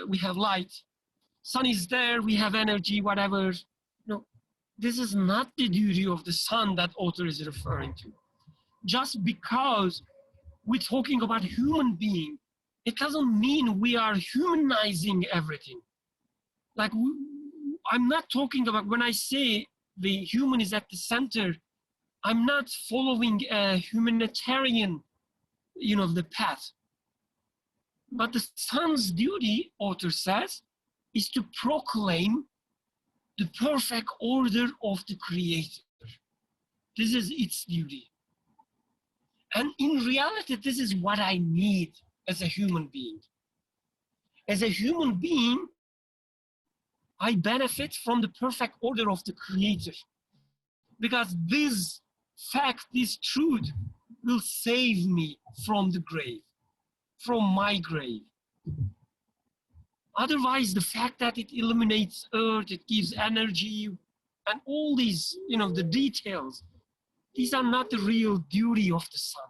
B: we have light. Sun is there, we have energy, whatever. No, this is not the duty of the sun that author is referring to. Just because we're talking about human being, it doesn't mean we are humanizing everything. Like, I'm not talking about, when I say the human is at the center, I'm not following a humanitarian, the path. But the sun's duty, author says, is to proclaim the perfect order of the Creator. This is its duty. And in reality, this is what I need as a human being. As a human being, I benefit from the perfect order of the Creator. Because this fact, this truth, will save me from the grave, from my grave. Otherwise, the fact that it illuminates earth, it gives energy, and all these, the details, these are not the real duty of the sun.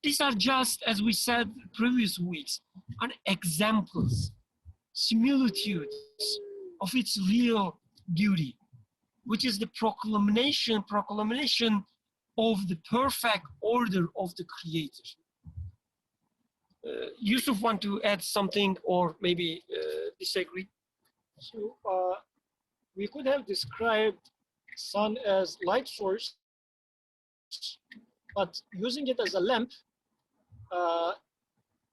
B: These are just, as we said previous weeks, are examples, similitudes of its real duty, which is the proclamation of the perfect order of the Creator. Yusuf want to add something or maybe disagree?
E: So we could have described sun as light source, but using it as a lamp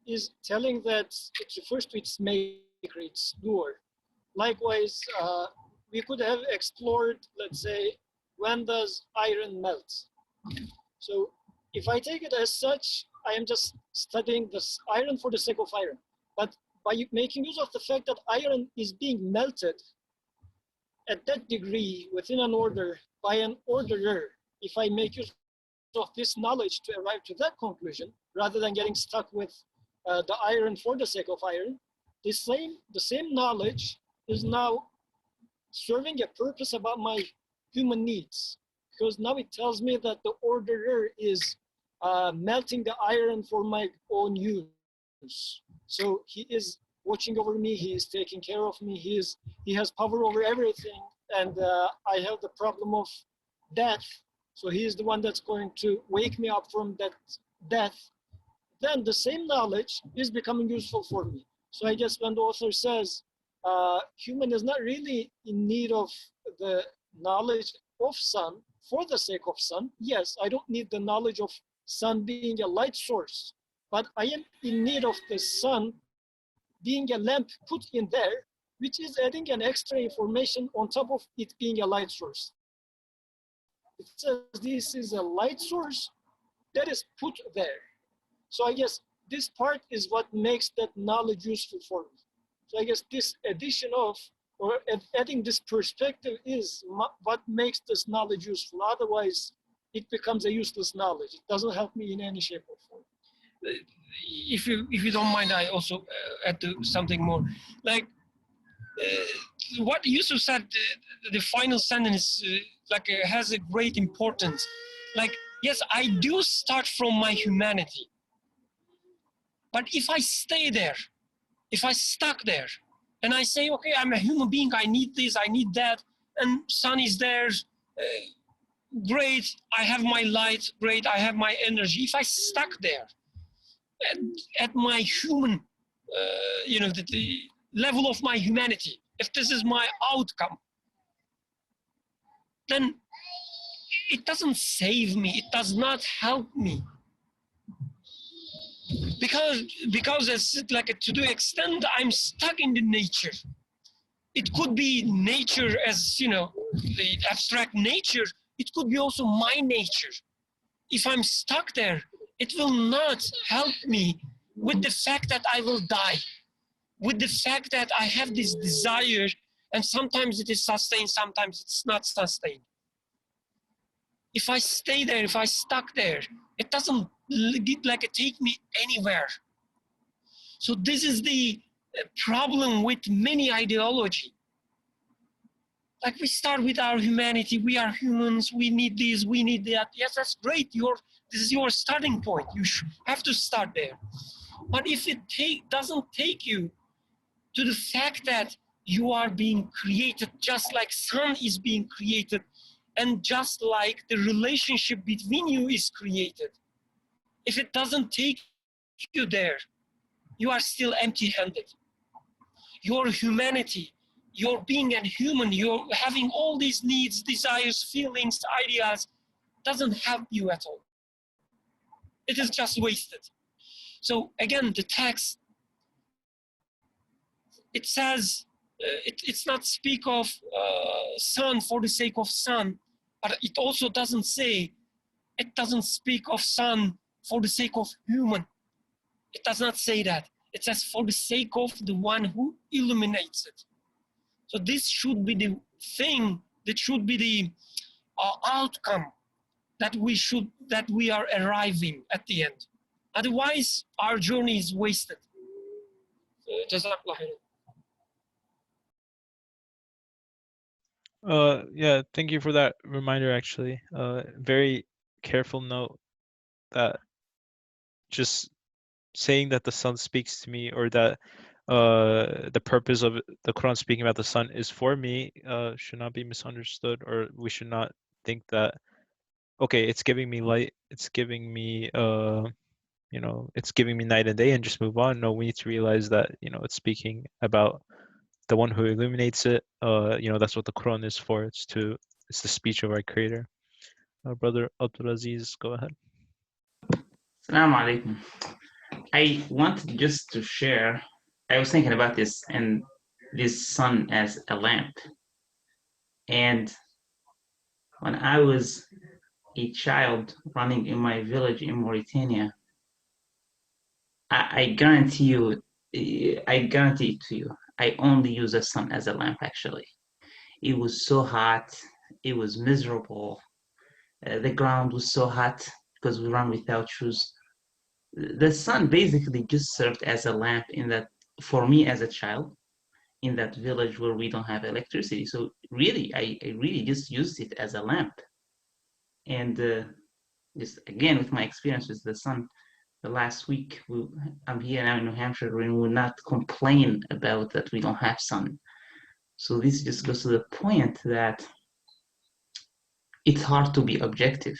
E: is telling that it refers to its maker, its doer. Likewise, we could have explored, let's say, when does iron melt? So if I take it as such, I am just studying this iron for the sake of iron. But by making use of the fact that iron is being melted at that degree within an order by an orderer, if I make use of this knowledge to arrive to that conclusion, rather than getting stuck with the iron for the sake of iron, the same knowledge is now serving a purpose about my human needs. Because now it tells me that the orderer is melting the iron for my own use. So he is watching over me, he is taking care of me, he has power over everything, and I have the problem of death. So he is the one that's going to wake me up from that death. Then the same knowledge is becoming useful for me. So I guess when the author says human is not really in need of the knowledge of sun for the sake of sun. Yes, I don't need the knowledge of sun being a light source, but I am in need of the sun being a lamp put in there, which is adding an extra information on top of it being a light source. It says this is a light source that is put there. So I guess this part is what makes that knowledge useful for me. So I guess this addition of, or adding this perspective is what makes this knowledge useful. Otherwise, it becomes a useless knowledge. It doesn't help me in any shape or form.
B: If you don't mind, I also add to something more. Like what Yusuf said, the final sentence has a great importance. Like, yes, I do start from my humanity, but if I stay there, if I stuck there, and I say, okay, I'm a human being, I need this, I need that, and sun is there, great, I have my light, great, I have my energy. If I stuck there at my human, the level of my humanity, if this is my outcome, then it doesn't save me, it does not help me. Because it's like to the extent I'm stuck in the nature. It could be nature as, the abstract nature. It could be also my nature. If I'm stuck there, it will not help me with the fact that I will die, with the fact that I have this desire, and sometimes it is sustained, sometimes it's not sustained. If I stay there, if I stuck there, it doesn't take me anywhere. So this is the problem with many ideology. Like, we start with our humanity, we are humans, we need this, we need that. Yes, that's great. This is your starting point. You have to start there. But if it doesn't take you to the fact that you are being created just like sun is being created, and just like the relationship between you is created, if it doesn't take you there, you are still empty-handed. Your humanity, your being a human, you're having all these needs, desires, feelings, ideas, doesn't help you at all. It is just wasted. So again, the text, it says, it's not speak of sun for the sake of sun, but it also doesn't say, it doesn't speak of sun for the sake of human. It does not say that. It says for the sake of the one who illuminates it. So this should be the thing, that should be the outcome that we are arriving at the end. Otherwise, our journey is wasted. Jazakallah khairan.
A: Yeah, thank you for that reminder, actually. Very careful note that just saying that the sun speaks to me, or that the purpose of the Quran speaking about the sun is for me, should not be misunderstood, or we should not think that, okay, it's giving me light, it's giving me it's giving me night and day, and just move on. No, we need to realize that it's speaking about the one who illuminates it. That's what the Quran is for. It's the speech of our Creator. Brother Abdulaziz, go ahead.
C: Assalamu alaikum. I wanted just to share, I was thinking about this and this sun as a lamp. And when I was a child running in my village in Mauritania, I guarantee it to you, I only use the sun as a lamp, actually. It was so hot, it was miserable. The ground was so hot because we ran without shoes. The sun basically just served as a lamp for me as a child in that village where we don't have electricity. So really, I really just used it as a lamp. And just again, with my experience with the sun, the last week, I'm here now in New Hampshire, and we'll not complain about that we don't have sun. So this just goes to the point that it's hard to be objective.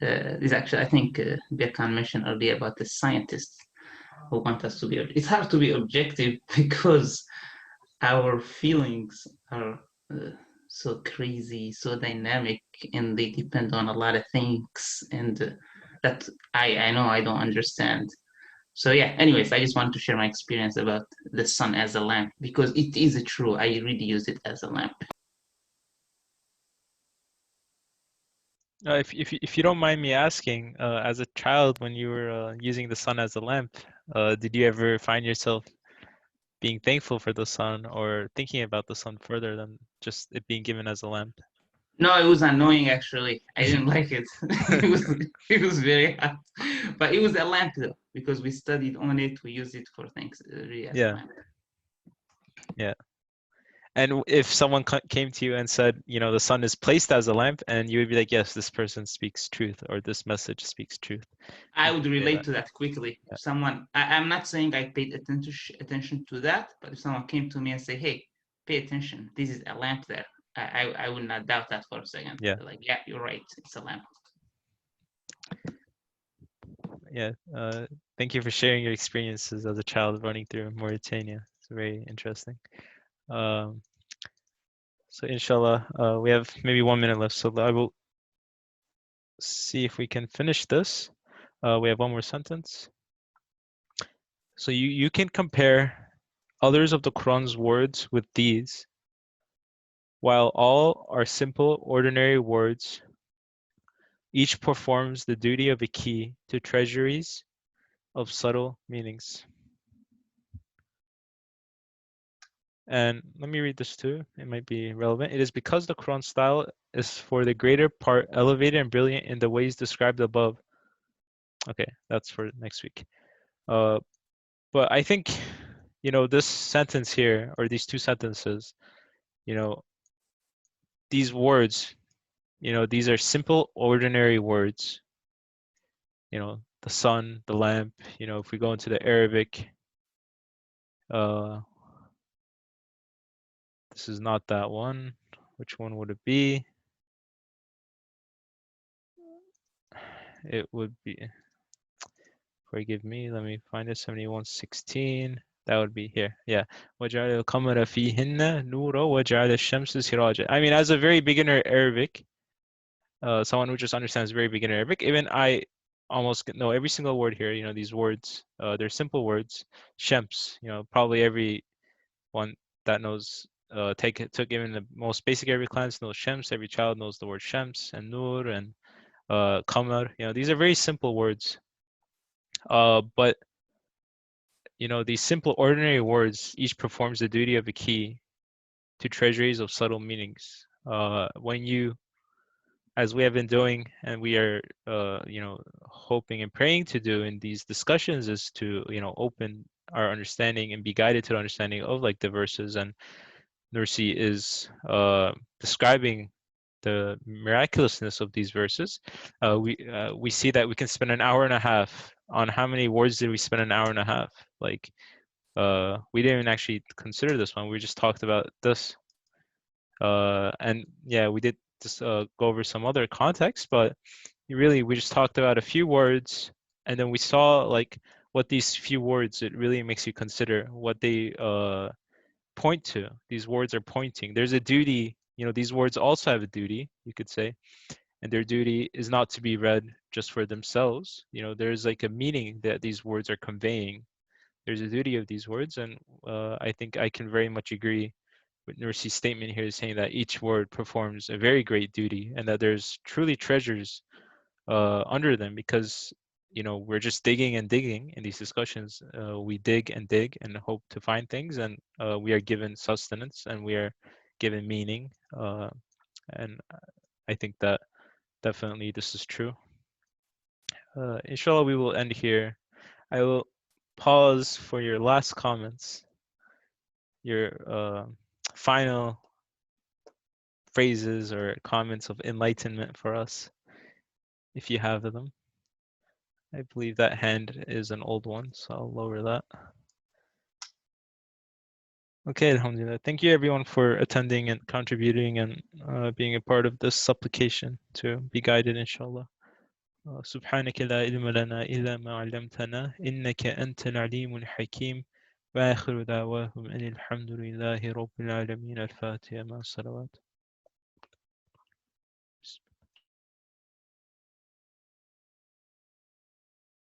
C: This actually, I think Birkan mentioned earlier about the scientists who want us to be. It's hard to be objective because our feelings are so crazy, so dynamic, and they depend on a lot of things, and that I know I don't understand. So yeah, anyways, I just wanted to share my experience about the sun as a lamp because it is true. I really use it as a lamp.
A: If you don't mind me asking, as a child, when you were using the sun as a lamp, did you ever find yourself being thankful for the sun or thinking about the sun further than just it being given as a lamp?
C: No, it was annoying actually. I didn't like it. It was very hot, but it was a lamp though because we studied on it. We used it for things really as a
A: Yeah.
C: lamp.
A: Yeah. And if someone came to you and said, you know, the sun is placed as a lamp, and you would be like, yes, this person speaks truth, or this message speaks truth.
C: I
A: You
C: would
A: could say
C: relate
A: that.
C: to that quickly.
A: Yeah.
C: If someone, I'm not saying I paid attention to that, but if someone came to me and say, "Hey, pay attention, this is a lamp there," I would not doubt that for a second.
A: Yeah.
C: Like, yeah, you're right, it's a lamp.
A: Yeah. Thank you for sharing your experiences as a child running through Mauritania. It's very interesting. So inshallah, we have maybe 1 minute left, so I will see if we can finish this. We have one more sentence. So you can compare others of the Quran's words with these. While all are simple, ordinary words, each performs the duty of a key to treasuries of subtle meanings. And let me read this too. It might be relevant. It is because the Quran style is for the greater part elevated and brilliant in the ways described above. Okay, that's for next week. But I think, you know, this sentence here, or these two sentences, you know, these words, you know, these are simple, ordinary words. You know, the sun, the lamp, you know, if we go into the Arabic, this is not that one. Which one would it be? It would be, forgive me, let me find it, 7116. That would be here. Yeah. وَجَعَلَ الْقَمَرَ فِيهِنَّ نُورًا وَجَعَلَ الشَّمْسَ سِرَاجًا. I mean, as a very beginner Arabic, someone who just understands very beginner Arabic, even I almost know every single word here. You know, these words, they're simple words. Shams, you know, probably everyone that knows, took even the most basic Arabic class knows Shams. Every child knows the word Shams and Nur and Qamar. You know, these are very simple words. But you know, these simple, ordinary words each performs the duty of a key to treasuries of subtle meanings. When you, as we have been doing, and we are, you know, hoping and praying to do in these discussions, is to, you know, open our understanding and be guided to the understanding of like the verses. And Nursi is describing the miraculousness of these verses. We see that we can spend an hour and a half on how many words did we spend an hour and a half? Like, we didn't even actually consider this one. We just talked about this. And yeah, we did just go over some other context, but really we just talked about a few words, and then we saw like what these few words, it really makes you consider what they point to. These words are pointing. There's a duty, you know, these words also have a duty, you could say, and their duty is not to be read just for themselves. You know, there's like a meaning that these words are conveying. There's a duty of these words, and I think I can very much agree with Nursi's statement here, saying that each word performs a very great duty, and that there's truly treasures under them, because you know, we're just digging and digging in these discussions. We dig and dig and hope to find things, and we are given sustenance and we are given meaning. And I think that definitely this is true. Inshallah, we will end here. I will pause for your last comments, your final phrases or comments of enlightenment for us, if you have them. I believe that hand is an old one, so I'll lower that. Okay, alhamdulillah. Thank you everyone for attending and contributing and being a part of this supplication to be guided, inshallah. سبحانك لا علم لنا إلا ما علمتنا إنك أنت العليم الحكيم وآخر دعواهم أن الحمد لله رب العالمين. الفاتحة مع الصلوات.